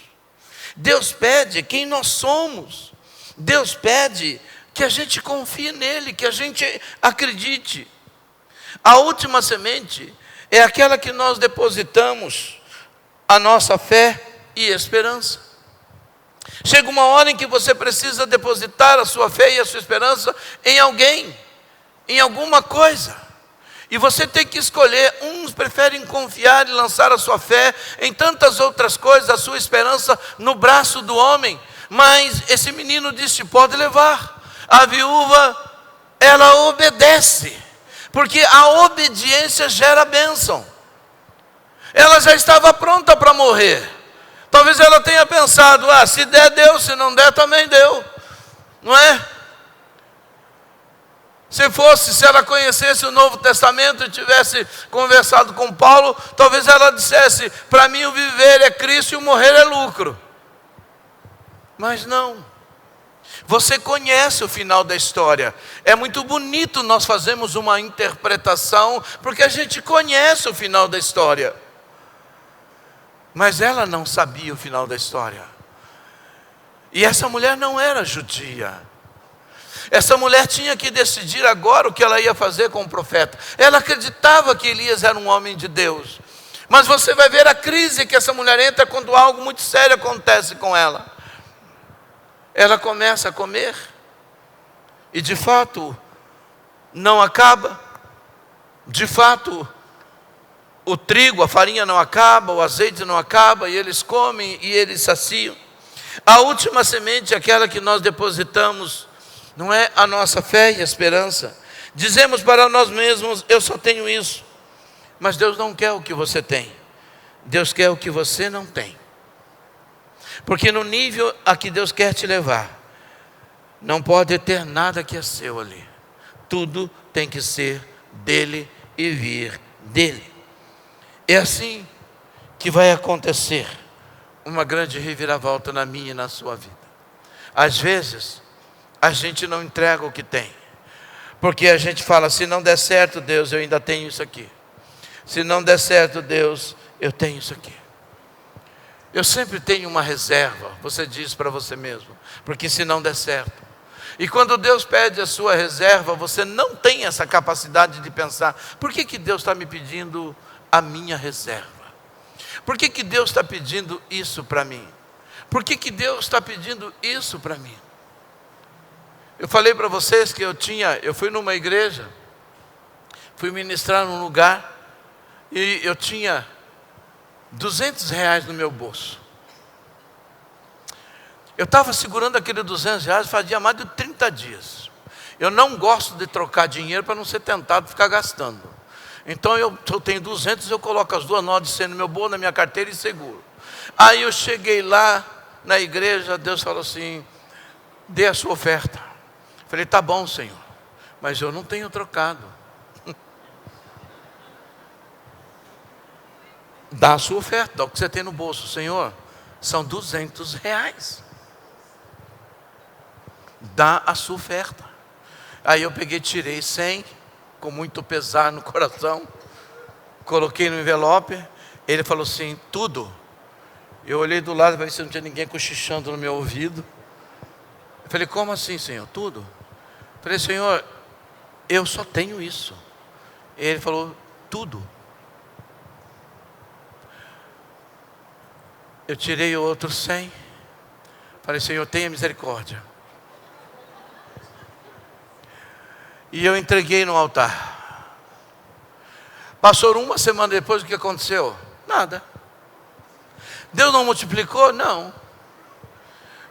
Deus pede quem nós somos. Deus pede que a gente confie nele, que a gente acredite. A última semente é aquela que nós depositamos a nossa fé e esperança. Chega uma hora em que você precisa depositar a sua fé e a sua esperança em alguém, em alguma coisa. E você tem que escolher. Uns preferem confiar e lançar a sua fé em tantas outras coisas, a sua esperança no braço do homem. Mas esse menino disse, pode levar. A viúva, ela obedece, porque a obediência gera bênção. Ela já estava pronta para morrer. Talvez ela tenha pensado, se der, deu, se não der, também deu. Não é? Se ela conhecesse o Novo Testamento e tivesse conversado com Paulo, talvez ela dissesse, para mim o viver é Cristo e o morrer é lucro. Mas não. Você conhece o final da história. É muito bonito nós fazermos uma interpretação, porque a gente conhece o final da história. Mas ela não sabia o final da história. E essa mulher não era judia. Essa mulher tinha que decidir agora o que ela ia fazer com o profeta. Ela acreditava que Elias era um homem de Deus. Mas você vai ver a crise que essa mulher entra quando algo muito sério acontece com ela. Ela começa a comer. E de fato, não acaba. De fato, o trigo, a farinha não acaba, o azeite não acaba. E eles comem e eles saciam. A última semente é aquela que nós depositamos. Não é a nossa fé e esperança. Dizemos para nós mesmos, eu só tenho isso. Mas Deus não quer o que você tem. Deus quer o que você não tem. Porque no nível a que Deus quer te levar, não pode ter nada que é seu ali. Tudo tem que ser dele e vir dele. É assim que vai acontecer uma grande reviravolta na minha e na sua vida. Às vezes, a gente não entrega o que tem, porque a gente fala, se não der certo, Deus, eu ainda tenho isso aqui. Se não der certo, Deus, eu tenho isso aqui. Eu sempre tenho uma reserva, você diz para você mesmo, porque se não der certo. E quando Deus pede a sua reserva, você não tem essa capacidade de pensar, por que Deus está me pedindo a minha reserva? Por que Deus está pedindo isso para mim? Por que Deus está pedindo isso para mim? Eu falei para vocês que eu fui numa igreja, fui ministrar num lugar, e eu tinha R$200 no meu bolso. Eu estava segurando aquele R$200, fazia mais de 30 dias. Eu não gosto de trocar dinheiro para não ser tentado ficar gastando. Então eu tenho 200, eu coloco as 2 notas de 100 no meu bolso, na minha carteira e seguro. Aí eu cheguei lá, na igreja, Deus falou assim: dê a sua oferta. Falei: tá bom, Senhor, mas eu não tenho trocado. Dá a sua oferta, dá o que você tem no bolso. Senhor, são R$200. Dá a sua oferta. Aí eu peguei, tirei 100, com muito pesar no coração, coloquei no envelope. Ele falou assim: tudo. Eu olhei do lado para ver se não tinha ninguém cochichando no meu ouvido. Eu falei: como assim, Senhor? Tudo? Eu falei: Senhor, eu só tenho isso. Ele falou: tudo. Eu tirei o outro 100. Falei: Senhor, tenha misericórdia. E eu entreguei no altar. Passou uma semana depois, o que aconteceu? Nada. Deus não multiplicou? Não.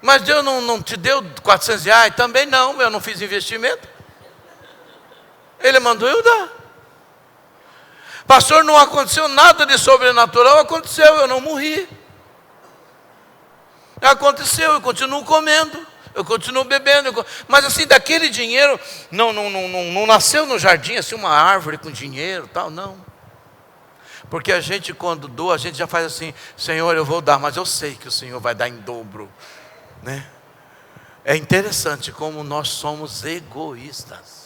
Mas Deus não te deu R$400? Também não, eu não fiz investimento. Ele mandou eu dar. Pastor, não aconteceu nada de sobrenatural? Aconteceu, eu não morri. Aconteceu, eu continuo comendo, eu continuo bebendo, mas assim, daquele dinheiro, não nasceu no jardim assim uma árvore com dinheiro, tal, não. Porque a gente, quando doa, a gente já faz assim: Senhor, eu vou dar, mas eu sei que o Senhor vai dar em dobro, né? É interessante como nós somos egoístas.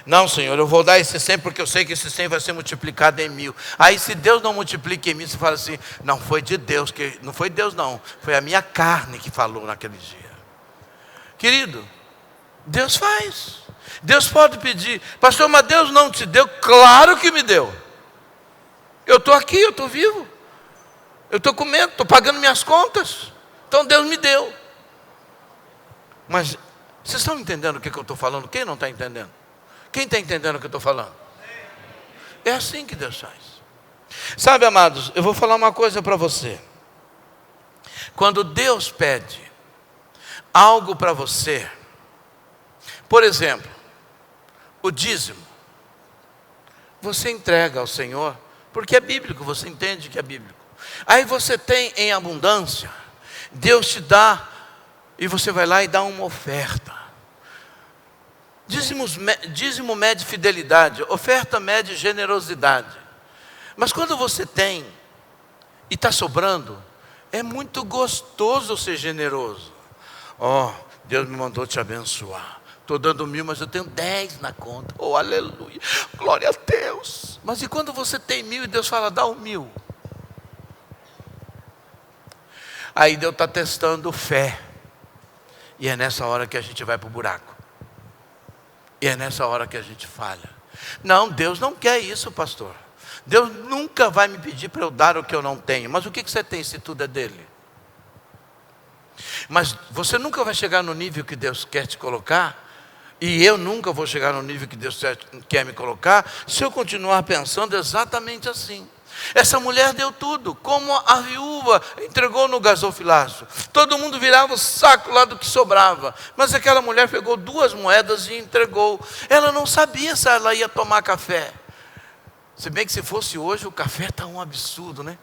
Não, Senhor, eu vou dar esse 100 porque eu sei que esse 100 vai ser multiplicado em 1000. Aí se Deus não multiplica em 1000, você fala assim: não foi de Deus, não foi Deus não, foi a minha carne que falou naquele dia. Querido, Deus faz. Deus pode pedir: pastor, mas Deus não te deu? Claro que me deu. Eu estou aqui, eu estou vivo, eu estou comendo, estou pagando minhas contas. Então Deus me deu. Mas vocês estão entendendo o que eu estou falando? Quem não está entendendo? Quem está entendendo o que eu estou falando? É assim que Deus faz. Sabe, amados, eu vou falar uma coisa para você. Quando Deus pede algo para você, por exemplo, o dízimo, você entrega ao Senhor, porque é bíblico, você entende que é bíblico. Aí você tem em abundância, Deus te dá, e você vai lá e dá uma oferta. Dízimo mede fidelidade, oferta mede generosidade. Mas quando você tem e está sobrando, é muito gostoso ser generoso. Deus me mandou te abençoar. Estou dando 1000, mas eu tenho 10 na conta. Oh, aleluia, glória a Deus. Mas e quando você tem 1000 e Deus fala: dá 1000? Aí Deus está testando fé. E é nessa hora que a gente vai para o buraco. E é nessa hora que a gente falha. Não, Deus não quer isso, pastor. Deus nunca vai me pedir para eu dar o que eu não tenho. Mas o que você tem se tudo é dele? Mas você nunca vai chegar no nível que Deus quer te colocar. E eu nunca vou chegar no nível que Deus quer me colocar, se eu continuar pensando exatamente assim. Essa mulher deu tudo, como a viúva entregou no gasofilaço. Todo mundo virava o saco lá do que sobrava. Mas aquela mulher pegou 2 moedas e entregou. Ela não sabia se ela ia tomar café. Se bem que se fosse hoje, o café está um absurdo, né?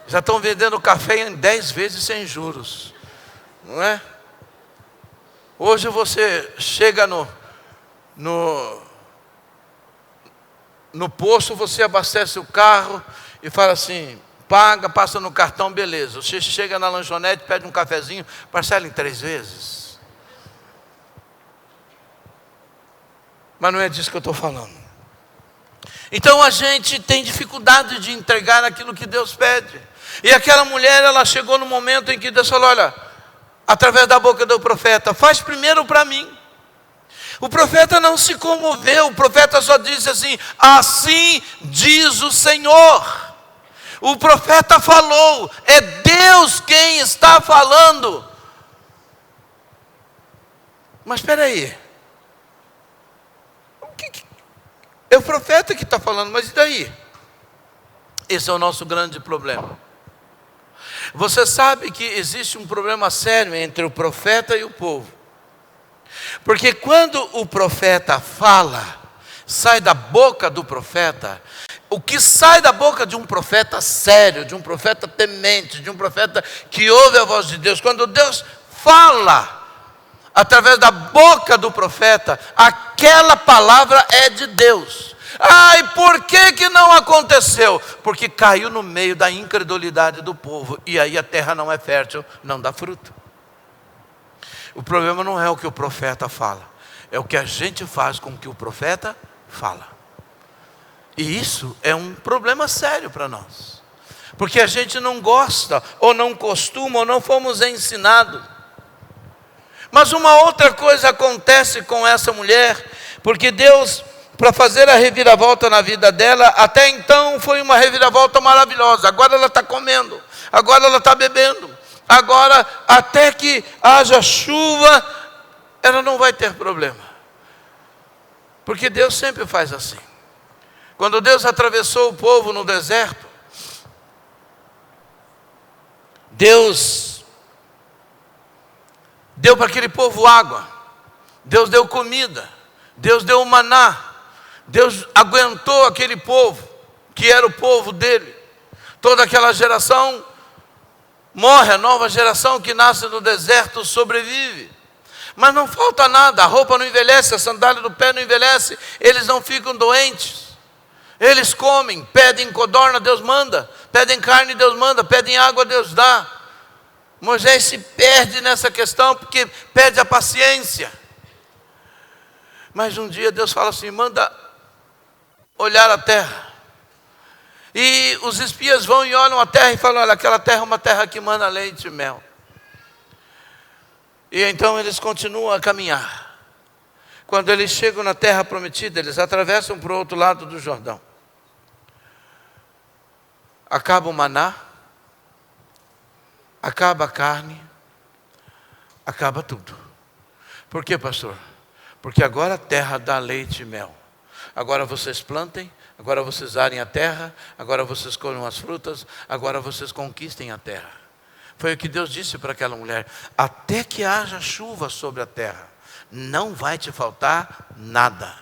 Já estão vendendo café em 10 vezes sem juros, não é? Hoje você chega no posto, você abastece o carro e fala assim: paga, passa no cartão, beleza. Você chega na lanchonete, pede um cafezinho, parcela em 3 vezes. Mas não é disso que eu estou falando. Então a gente tem dificuldade de entregar aquilo que Deus pede. E aquela mulher, ela chegou no momento em que Deus falou: olha, através da boca do profeta, faz primeiro para mim. O profeta não se comoveu, o profeta só disse assim: assim diz o Senhor. O profeta falou, é Deus quem está falando. Mas espera aí, é o profeta que está falando, mas e daí? Esse é o nosso grande problema. Você sabe que existe um problema sério entre o profeta e o povo. Porque quando o profeta fala, sai da boca do profeta, o que sai da boca de um profeta sério, de um profeta temente, de um profeta que ouve a voz de Deus, quando Deus fala através da boca do profeta, aquela palavra é de Deus. E por que não aconteceu? Porque caiu no meio da incredulidade do povo, e aí a terra não é fértil, não dá fruto. O problema não é o que o profeta fala, é o que a gente faz com o que o profeta fala. E isso é um problema sério para nós, porque a gente não gosta, ou não costuma, ou não fomos ensinados. Mas uma outra coisa acontece com essa mulher, porque Deus, para fazer a reviravolta na vida dela, até então foi uma reviravolta maravilhosa. Agora ela está comendo, agora ela está bebendo, agora até que haja chuva, ela não vai ter problema. Porque Deus sempre faz assim. Quando Deus atravessou o povo no deserto, Deus deu para aquele povo água, Deus deu comida, Deus deu o maná, Deus aguentou aquele povo, que era o povo dele. Toda aquela geração morre, a nova geração que nasce no deserto sobrevive. Mas não falta nada, a roupa não envelhece, a sandália do pé não envelhece, eles não ficam doentes. Eles comem, pedem codorna, Deus manda, pedem carne, Deus manda, pedem água, Deus dá. Moisés se perde nessa questão, porque perde a paciência. Mas um dia Deus fala assim, manda olhar a terra. E os espias vão e olham a terra e falam, olha, aquela terra é uma terra que manda leite e mel. E então eles continuam a caminhar. Quando eles chegam na terra prometida, eles atravessam para o outro lado do Jordão. Acaba o maná, acaba a carne, acaba tudo. Por quê, pastor? Porque agora a terra dá leite e mel. Agora vocês plantem, agora vocês arem a terra, agora vocês colham as frutas, agora vocês conquistem a terra. Foi o que Deus disse para aquela mulher, até que haja chuva sobre a terra, não vai te faltar nada.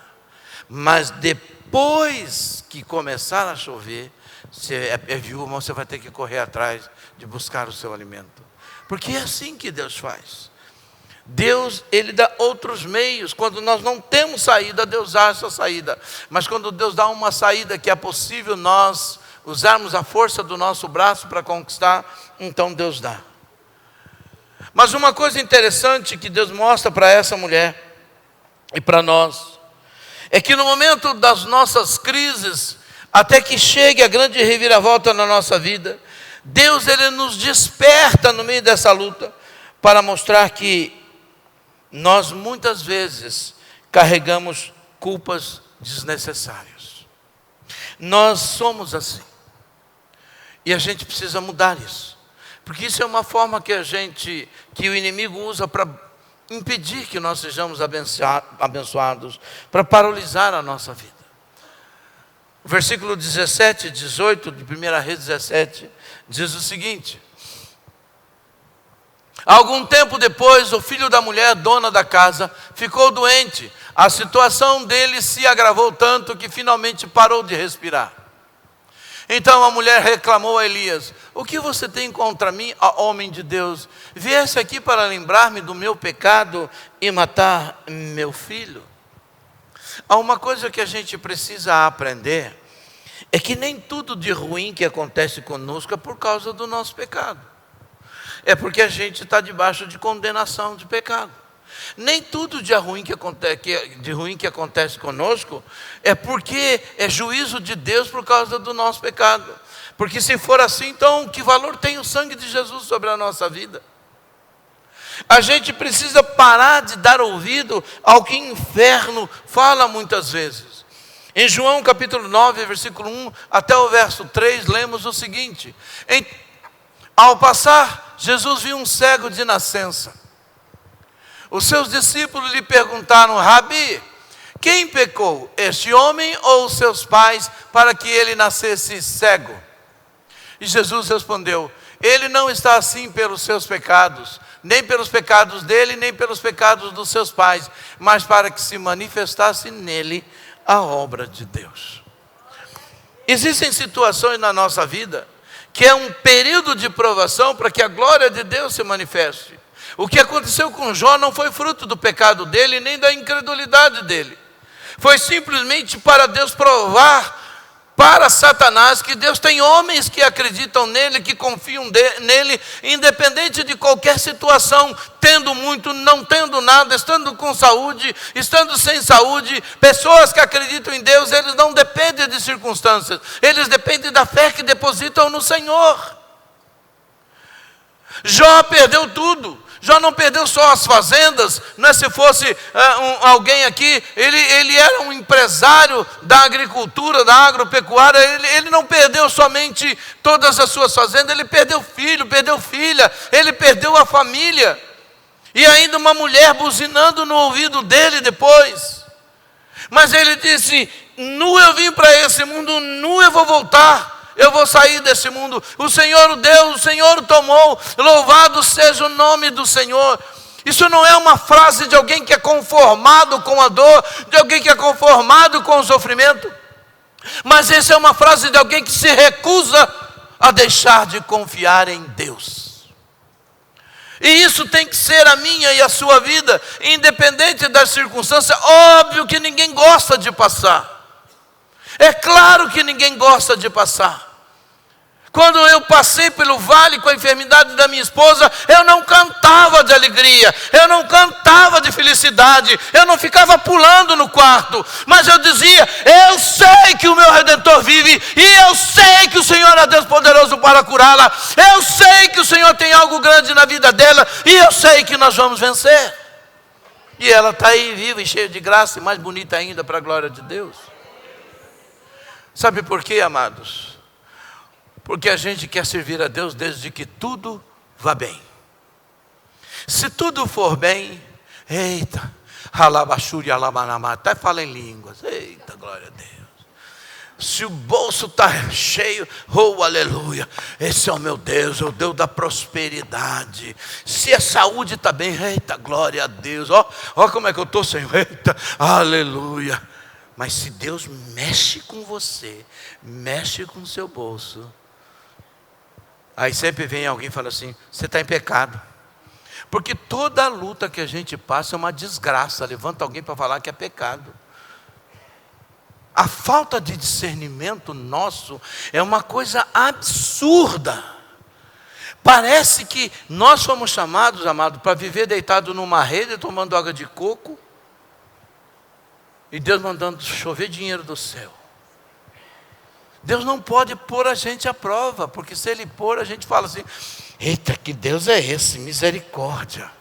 Mas depois que começar a chover, você é viúva, mas você vai ter que correr atrás de buscar o seu alimento. Porque é assim que Deus faz. Deus, Ele dá outros meios. Quando nós não temos saída, Deus dá essa saída. Mas quando Deus dá uma saída que é possível nós usarmos a força do nosso braço para conquistar, então Deus dá. Mas uma coisa interessante que Deus mostra para essa mulher e para nós, é que no momento das nossas crises, até que chegue a grande reviravolta na nossa vida, Deus, Ele nos desperta no meio dessa luta, para mostrar que nós muitas vezes carregamos culpas desnecessárias. Nós somos assim. E a gente precisa mudar isso. Porque isso é uma forma que o inimigo usa para impedir que nós sejamos abençoados, para paralisar a nossa vida. O versículo 17 e 18 de 1 Reis 17 diz o seguinte: algum tempo depois, o filho da mulher, dona da casa, ficou doente. A situação dele se agravou tanto que finalmente parou de respirar. Então a mulher reclamou a Elias: o que você tem contra mim, ó homem de Deus? Viesse aqui para lembrar-me do meu pecado e matar meu filho? Há uma coisa que a gente precisa aprender, é que nem tudo de ruim que acontece conosco é por causa do nosso pecado. É porque a gente está debaixo de condenação de pecado. Nem tudo de ruim que acontece conosco é porque é juízo de Deus por causa do nosso pecado. Porque se for assim, então que valor tem o sangue de Jesus sobre a nossa vida? A gente precisa parar de dar ouvido ao que o inferno fala muitas vezes. Em João capítulo 9, versículo 1 até o verso 3, lemos o seguinte: ao passar, Jesus viu um cego de nascença. Os seus discípulos lhe perguntaram: Rabi, quem pecou, este homem ou os seus pais, para que ele nascesse cego? E Jesus respondeu: ele não está assim pelos seus pecados, nem pelos pecados dele, nem pelos pecados dos seus pais, mas para que se manifestasse nele a obra de Deus. Existem situações na nossa vida que é um período de provação para que a glória de Deus se manifeste. O que aconteceu com Jó não foi fruto do pecado dele, nem da incredulidade dele. Foi simplesmente para Deus provar para Satanás que Deus tem homens que acreditam nele, que confiam nele, independente de qualquer situação, tendo muito, não tendo nada, estando com saúde, estando sem saúde. Pessoas que acreditam em Deus, eles não dependem de circunstâncias, eles dependem da fé que depositam no Senhor. Jó perdeu tudo. Jó não perdeu só as fazendas, não é? Se fosse alguém aqui, ele era um empresário da agricultura, da agropecuária, ele não perdeu somente todas as suas fazendas, ele perdeu filho, perdeu filha, ele perdeu a família, e ainda uma mulher buzinando no ouvido dele depois. Mas ele disse: nu eu vim para esse mundo, nu eu vou voltar. Eu vou sair desse mundo. O Senhor o deu, o Senhor o tomou. Louvado seja o nome do Senhor. Isso não é uma frase de alguém que é conformado com a dor, de alguém que é conformado com o sofrimento. Mas essa é uma frase de alguém que se recusa a deixar de confiar em Deus. E isso tem que ser a minha e a sua vida, independente das circunstâncias. Óbvio que ninguém gosta de passar. É claro que ninguém gosta de passar. Quando eu passei pelo vale com a enfermidade da minha esposa, eu não cantava de alegria, eu não cantava de felicidade, eu não ficava pulando no quarto, mas eu dizia: eu sei que o meu Redentor vive, e eu sei que o Senhor é Deus poderoso para curá-la, eu sei que o Senhor tem algo grande na vida dela, e eu sei que nós vamos vencer. E ela está aí viva e cheia de graça, e mais bonita ainda, para a glória de Deus. Sabe por quê, amados? Porque a gente quer servir a Deus desde que tudo vá bem. Se tudo for bem, eita, alabachuri, alabanamá, até fala em línguas, eita, glória a Deus. Se o bolso está cheio, oh aleluia, esse é o meu Deus, é o Deus da prosperidade. Se a saúde está bem, eita, glória a Deus, ó como é que eu estou, Senhor, eita, aleluia. Mas se Deus mexe com você, mexe com o seu bolso, aí sempre vem alguém e fala assim: você está em pecado. Porque toda a luta que a gente passa é uma desgraça. Levanta alguém para falar que é pecado. A falta de discernimento nosso é uma coisa absurda. Parece que nós fomos chamados, amado, para viver deitado numa rede, tomando água de coco, e Deus mandando chover dinheiro do céu. Deus não pode pôr a gente à prova, porque se Ele pôr, a gente fala assim: eita, que Deus é esse? Misericórdia.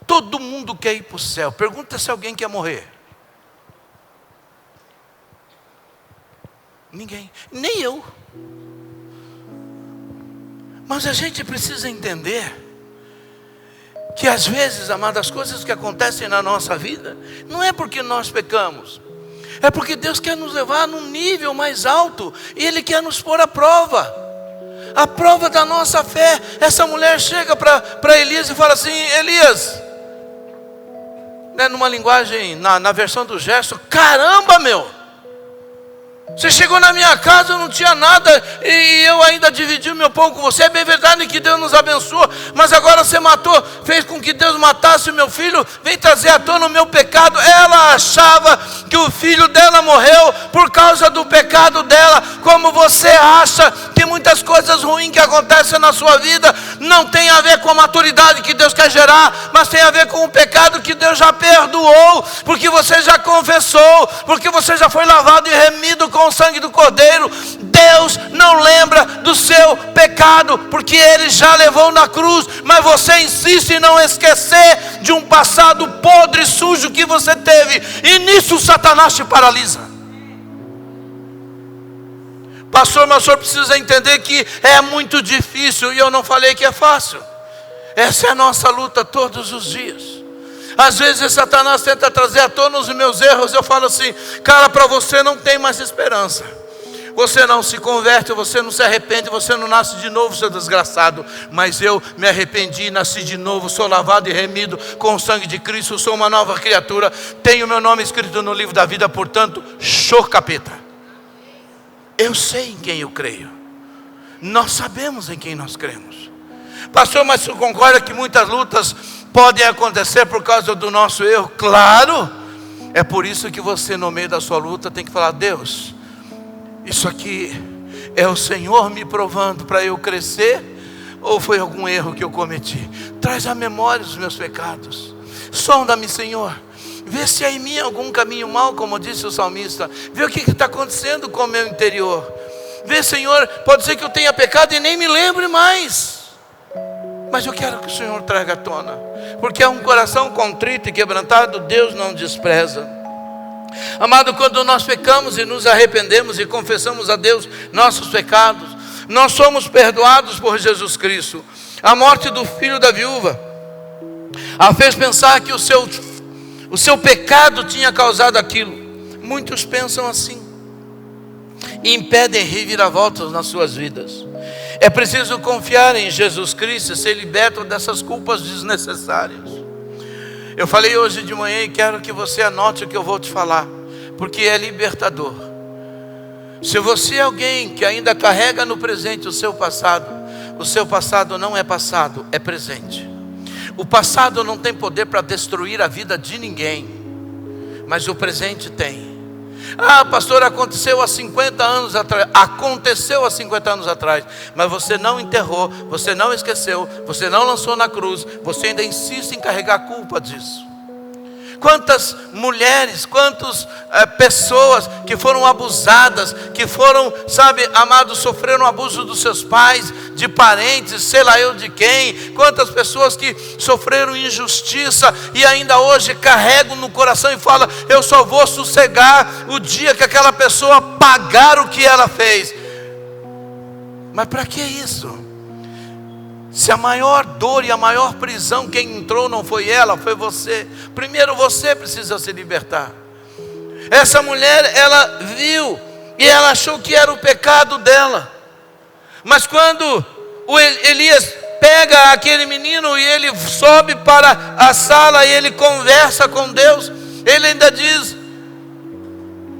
Todo mundo quer ir para o céu. Pergunta se alguém quer morrer. Ninguém, nem eu. Mas a gente precisa entender que às vezes, amado, as coisas que acontecem na nossa vida, não é porque nós pecamos, é porque Deus quer nos levar num nível mais alto, e Ele quer nos pôr à prova da nossa fé. Essa mulher chega para Elias e fala assim: Elias, né, numa linguagem, na versão do gesto: caramba, meu, você chegou na minha casa, eu não tinha nada, e eu ainda dividi o meu pão com você. É bem verdade que Deus nos abençoou, mas agora você matou, fez com que Deus matasse o meu filho, vem trazer à tona o meu pecado. Ela achava que o filho dela morreu por causa do pecado dela. Como você acha que muitas coisas ruins que acontecem na sua vida não tem a ver com a maturidade que Deus quer gerar, mas tem a ver com o pecado que Deus já perdoou, porque você já confessou, porque você já foi lavado e remido com o sangue do Cordeiro. Deus não lembra do seu pecado, porque Ele já levou na cruz, mas você insiste em não esquecer de um passado podre e sujo que você teve, e nisso Satanás te paralisa. Pastor, mas o senhor precisa entender que é muito difícil, e eu não falei que é fácil. Essa é a nossa luta todos os dias. Às vezes Satanás tenta trazer à tona os meus erros. Eu falo assim: cara, para você não tem mais esperança. Você não se converte, você não se arrepende, você não nasce de novo, seu desgraçado. Mas eu me arrependi, nasci de novo, sou lavado e remido com o sangue de Cristo, sou uma nova criatura, tenho meu nome escrito no livro da vida, portanto, show capeta. Eu sei em quem eu creio. Nós sabemos em quem nós cremos. Pastor, mas você concorda que muitas lutas podem acontecer por causa do nosso erro? Claro. É por isso que você, no meio da sua luta, tem que falar: Deus, isso aqui é o Senhor me provando para eu crescer, ou foi algum erro que eu cometi? Traz à memória os meus pecados. Sonda-me, Senhor. Vê se há em mim algum caminho mau, como disse o salmista. Vê o que está acontecendo com o meu interior. Vê, Senhor, pode ser que eu tenha pecado e nem me lembre mais. Mas eu quero que o Senhor traga à tona. Porque é um coração contrito e quebrantado, Deus não despreza. Amado, quando nós pecamos e nos arrependemos e confessamos a Deus nossos pecados, nós somos perdoados por Jesus Cristo. A morte do filho da viúva a fez pensar que o seu pecado tinha causado aquilo. Muitos pensam assim e impedem reviravoltas nas suas vidas. É preciso confiar em Jesus Cristo e ser liberto dessas culpas desnecessárias. Eu falei hoje de manhã e quero que você anote o que eu vou te falar, porque é libertador. Se você é alguém que ainda carrega no presente o seu passado não é passado, é presente. O passado não tem poder para destruir a vida de ninguém, mas o presente tem. Ah, pastor, aconteceu há 50 anos atrás. Aconteceu há 50 anos atrás, mas você não enterrou, você não esqueceu, você não lançou na cruz, você ainda insiste em carregar a culpa disso. Quantas mulheres, quantas pessoas que foram abusadas, que foram, amados, sofreram abuso dos seus pais, de parentes, sei lá eu de quem. Quantas pessoas que sofreram injustiça e ainda hoje carregam no coração e falam: eu só vou sossegar o dia que aquela pessoa pagar o que ela fez. Mas para que isso? Se a maior dor e a maior prisão, quem entrou não foi ela, foi você. Primeiro você precisa se libertar. Essa mulher, ela viu e ela achou que era o pecado dela. Mas quando o Elias pega aquele menino e ele sobe para a sala e ele conversa com Deus, ele ainda diz: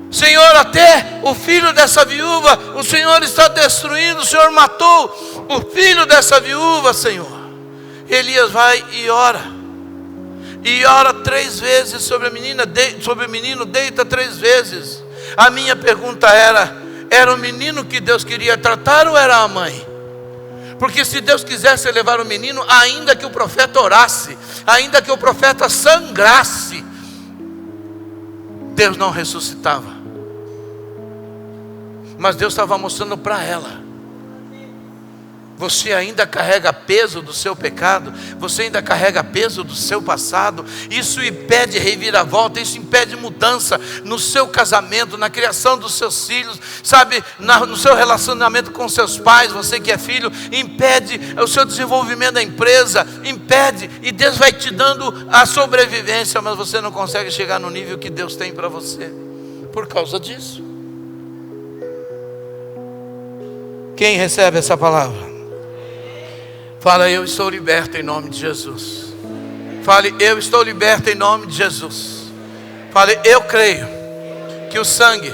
Senhor, até o filho dessa viúva o Senhor está destruindo, o Senhor matou o filho dessa viúva, Senhor. Elias vai e ora 3 vezes sobre a menina, sobre o menino, deita 3 vezes. A minha pergunta era o menino que Deus queria tratar ou era a mãe? Porque se Deus quisesse levar o menino, ainda que o profeta orasse, ainda que o profeta sangrasse, Deus não ressuscitava. Mas Deus estava mostrando para ela: você ainda carrega peso do seu pecado, você ainda carrega peso do seu passado. Isso impede reviravolta, isso impede mudança no seu casamento, na criação dos seus filhos, no seu relacionamento com seus pais. Você que é filho, impede o seu desenvolvimento da empresa, impede, e Deus vai te dando a sobrevivência, mas você não consegue chegar no nível que Deus tem para você, por causa disso. Quem recebe essa palavra? Fala: eu estou liberto em nome de Jesus. Fale: eu estou liberto em nome de Jesus. Fale: eu creio que o sangue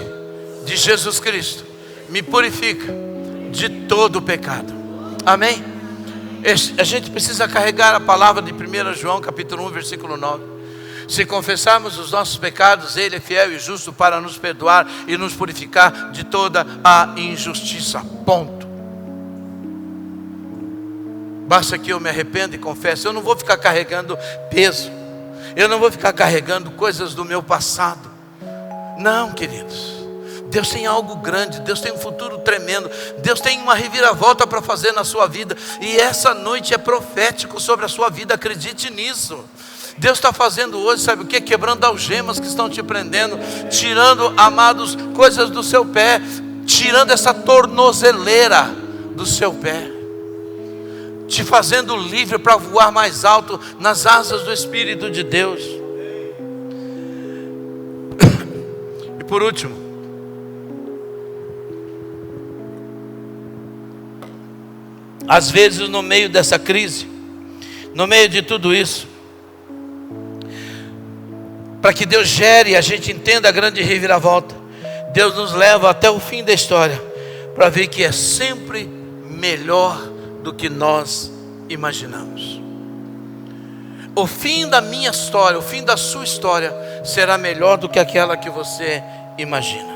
de Jesus Cristo me purifica de todo o pecado. Amém? A gente precisa carregar a palavra de 1 João capítulo 1 versículo 9. Se confessarmos os nossos pecados, Ele é fiel e justo para nos perdoar e nos purificar de toda a injustiça. Ponto. Basta que eu me arrependa e confesse. Eu não vou ficar carregando peso, eu não vou ficar carregando coisas do meu passado. Não, queridos. Deus tem algo grande, Deus tem um futuro tremendo, Deus tem uma reviravolta para fazer na sua vida. E essa noite é profético sobre a sua vida, acredite nisso. Deus está fazendo hoje, sabe o que? Quebrando algemas que estão te prendendo, tirando, amados, coisas do seu pé, tirando essa tornozeleira do seu pé, te fazendo livre para voar mais alto nas asas do Espírito de Deus. E por último, às vezes no meio dessa crise, no meio de tudo isso, para que Deus gere e a gente entenda a grande reviravolta, Deus nos leva até o fim da história, para ver que é sempre melhor do que nós imaginamos. O fim da minha história, o fim da sua história será melhor do que aquela que você imagina.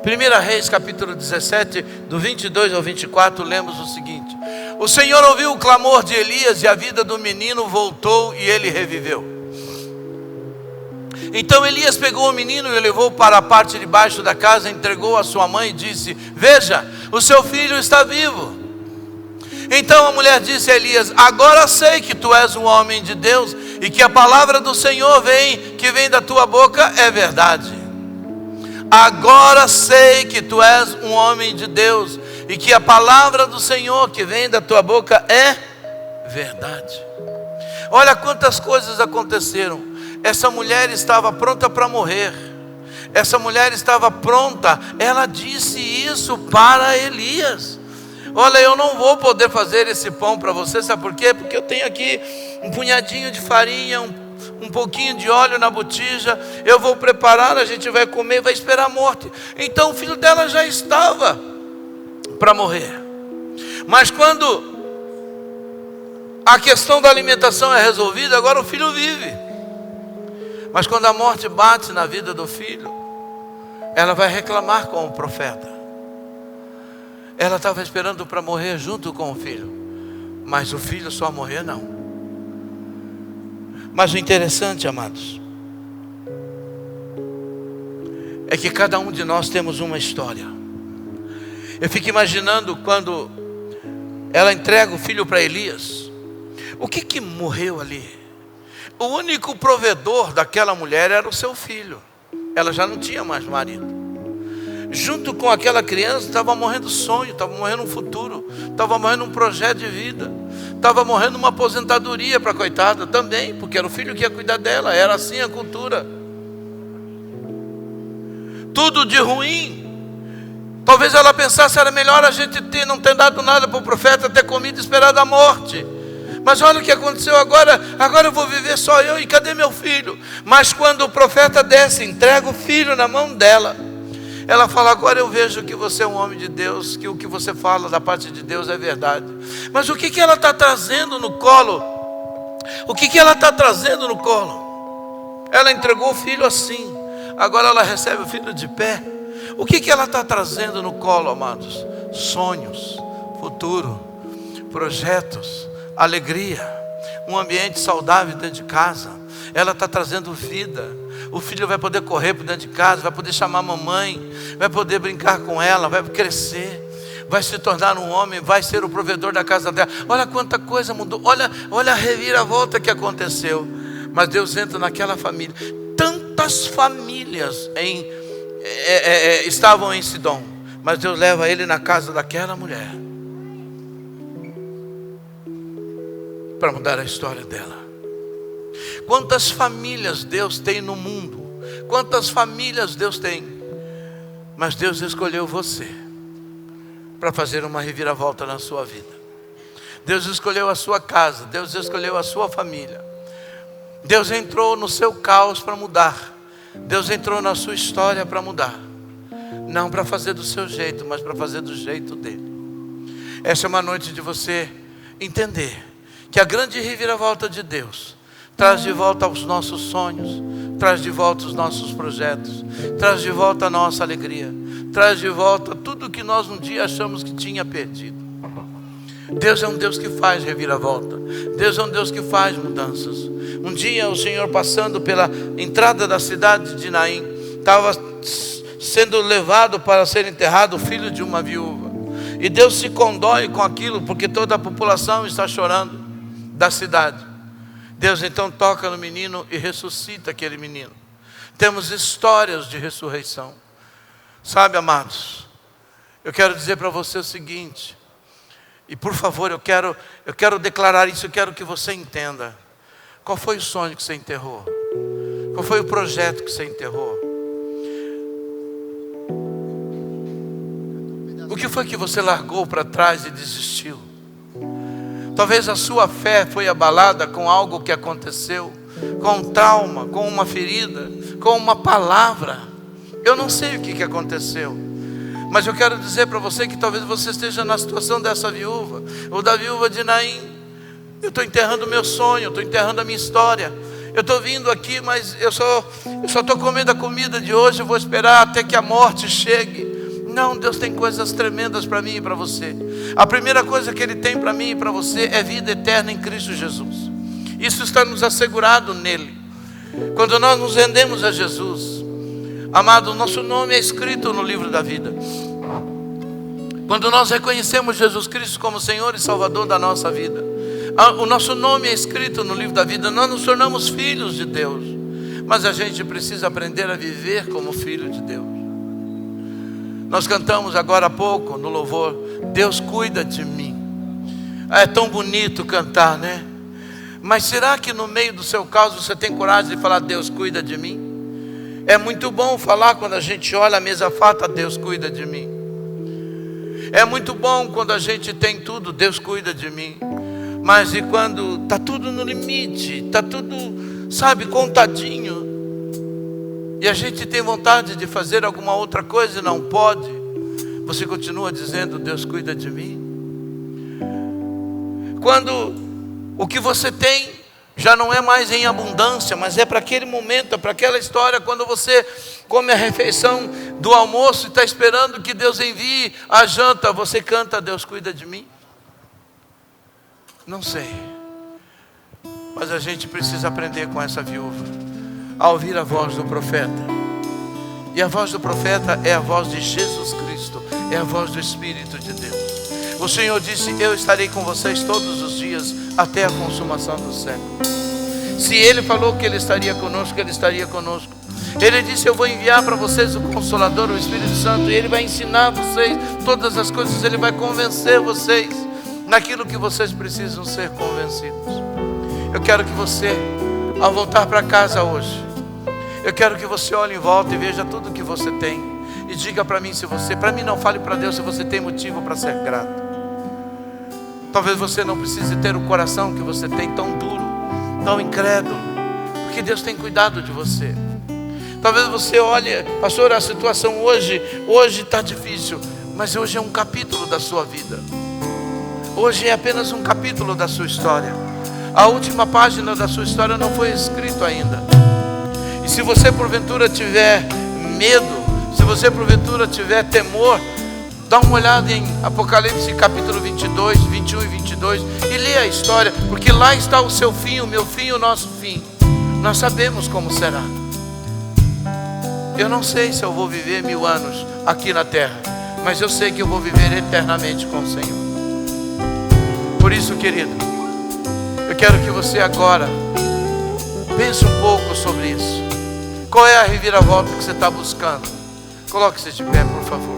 1 Reis capítulo 17, do 22 ao 24, lemos o seguinte: o Senhor ouviu o clamor de Elias e a vida do menino voltou e ele reviveu. Então Elias pegou o menino e o levou para a parte de baixo da casa, entregou a sua mãe e disse: veja, o seu filho está vivo. Então a mulher disse a Elias: agora sei que tu és um homem de Deus e que a palavra do Senhor que vem da tua boca é verdade. Agora sei que tu és um homem de Deus e que a palavra do Senhor que vem da tua boca é verdade. Olha quantas coisas aconteceram. Essa mulher estava pronta para morrer. Essa mulher estava pronta. Ela disse isso para Elias: olha, eu não vou poder fazer esse pão para você, sabe por quê? Porque eu tenho aqui um punhadinho de farinha, um pouquinho de óleo na botija, eu vou preparar, a gente vai comer, vai esperar a morte. Então o filho dela já estava para morrer. Mas quando a questão da alimentação é resolvida, agora o filho vive. Mas quando a morte bate na vida do filho, ela vai reclamar com o profeta. Ela estava esperando para morrer junto com o filho, mas o filho só morrer não. Mas o interessante, amados, é que cada um de nós temos uma história. Eu fico imaginando quando ela entrega o filho para Elias, o que morreu ali? O único provedor daquela mulher era o seu filho. Ela já não tinha mais marido. Junto com aquela criança estava morrendo sonho, estava morrendo um futuro, estava morrendo um projeto de vida, estava morrendo uma aposentadoria para a coitada também, porque era o filho que ia cuidar dela. Era assim a cultura. Tudo de ruim. Talvez ela pensasse: era melhor a gente não ter dado nada para o profeta, ter comido e esperado a morte. Mas olha o que aconteceu agora. Agora eu vou viver só eu, e cadê meu filho? Mas quando o profeta desce, entrega o filho na mão dela, ela fala: agora eu vejo que você é um homem de Deus, que o que você fala da parte de Deus é verdade. Mas o que ela está trazendo no colo? O que ela está trazendo no colo? Ela entregou o filho assim, agora ela recebe o filho de pé. O que ela está trazendo no colo, amados? Sonhos, futuro, projetos, alegria, um ambiente saudável dentro de casa. Ela está trazendo vida. O filho vai poder correr por dentro de casa, vai poder chamar a mamãe, vai poder brincar com ela, vai crescer, vai se tornar um homem, vai ser o provedor da casa dela. Olha quanta coisa mudou, olha a reviravolta que aconteceu. Mas Deus entra naquela família. Tantas famílias estavam em Sidom, mas Deus leva ele na casa daquela mulher para mudar a história dela. Quantas famílias Deus tem no mundo? Quantas famílias Deus tem? Mas Deus escolheu você para fazer uma reviravolta na sua vida. Deus escolheu a sua casa. Deus escolheu a sua família. Deus entrou no seu caos para mudar. Deus entrou na sua história para mudar. Não para fazer do seu jeito, mas para fazer do jeito dele. Essa é uma noite de você entender que a grande reviravolta de Deus traz de volta os nossos sonhos, traz de volta os nossos projetos, traz de volta a nossa alegria, traz de volta tudo que nós um dia achamos que tinha perdido. Deus é um Deus que faz reviravolta. Deus é um Deus que faz mudanças. Um dia o Senhor, passando pela entrada da cidade de Naim, estava sendo levado para ser enterrado o filho de uma viúva. E Deus se condói com aquilo, porque toda a população está chorando da cidade. Deus então toca no menino e ressuscita aquele menino. Temos histórias de ressurreição. Sabe, amados, eu quero dizer para você o seguinte, e por favor, eu quero declarar isso, eu quero que você entenda. Qual foi o sonho que você enterrou? Qual foi o projeto que você enterrou? O que foi que você largou para trás e desistiu? Talvez a sua fé foi abalada com algo que aconteceu, com um trauma, com uma ferida, com uma palavra. Eu não sei o que aconteceu, Mas eu quero dizer para você que talvez você esteja na situação dessa viúva, ou da viúva de Naim. Eu estou enterrando o meu sonho, eu estou enterrando a minha história. Eu estou vindo aqui, mas eu só estou comendo a comida de hoje, eu vou esperar até que a morte chegue. Não, Deus tem coisas tremendas para mim e para você. A primeira coisa que Ele tem para mim e para você é vida eterna em Cristo Jesus. Isso está nos assegurado nele. Quando nós nos rendemos a Jesus, amado, o nosso nome é escrito no livro da vida. Quando nós reconhecemos Jesus Cristo como Senhor e Salvador da nossa vida, o nosso nome é escrito no livro da vida. Nós nos tornamos filhos de Deus. Mas a gente precisa aprender a viver como filho de Deus. Nós cantamos agora há pouco no louvor, Deus cuida de mim. É tão bonito cantar, né? Mas será que no meio do seu caos você tem coragem de falar, Deus cuida de mim? É muito bom falar quando a gente olha a mesa farta, Deus cuida de mim. É muito bom quando a gente tem tudo, Deus cuida de mim. Mas e quando está tudo no limite, está tudo, sabe, contadinho, e a gente tem vontade de fazer alguma outra coisa e não pode, você continua dizendo, Deus cuida de mim? Quando o que você tem já não é mais em abundância, mas é para aquele momento, é para aquela história, quando você come a refeição do almoço e está esperando que Deus envie a janta, você canta, Deus cuida de mim? Não sei, mas a gente precisa aprender com essa viúva, a ouvir a voz do profeta. E a voz do profeta é a voz de Jesus Cristo, é a voz do Espírito de Deus. O Senhor disse, eu estarei com vocês todos os dias, até a consumação do século. Se Ele falou que Ele estaria conosco, Ele estaria conosco. Ele disse, eu vou enviar para vocês o Consolador, o Espírito Santo, e Ele vai ensinar vocês todas as coisas, Ele vai convencer vocês naquilo que vocês precisam ser convencidos. Eu quero que você, ao voltar para casa hoje, eu quero que você olhe em volta e veja tudo que você tem e diga para mim, para mim não, fale para Deus se você tem motivo para ser grato. Talvez você não precise ter o coração que você tem tão duro, tão incrédulo, porque Deus tem cuidado de você. Talvez você olhe, pastor, a situação hoje está difícil, mas hoje é um capítulo da sua vida. Hoje é apenas um capítulo da sua história. A última página da sua história não foi escrita ainda. E se você porventura tiver medo, se você porventura tiver temor, dá uma olhada em Apocalipse capítulo 22, 21 e 22 e lê a história, porque lá está o seu fim, o meu fim, o nosso fim. Nós sabemos como será. Eu não sei se eu vou viver 1000 anos aqui na terra, mas eu sei que eu vou viver eternamente com o Senhor. Por isso, querido, eu quero que você agora pense um pouco sobre isso. Qual é a reviravolta que você está buscando? Coloque-se de pé, por favor.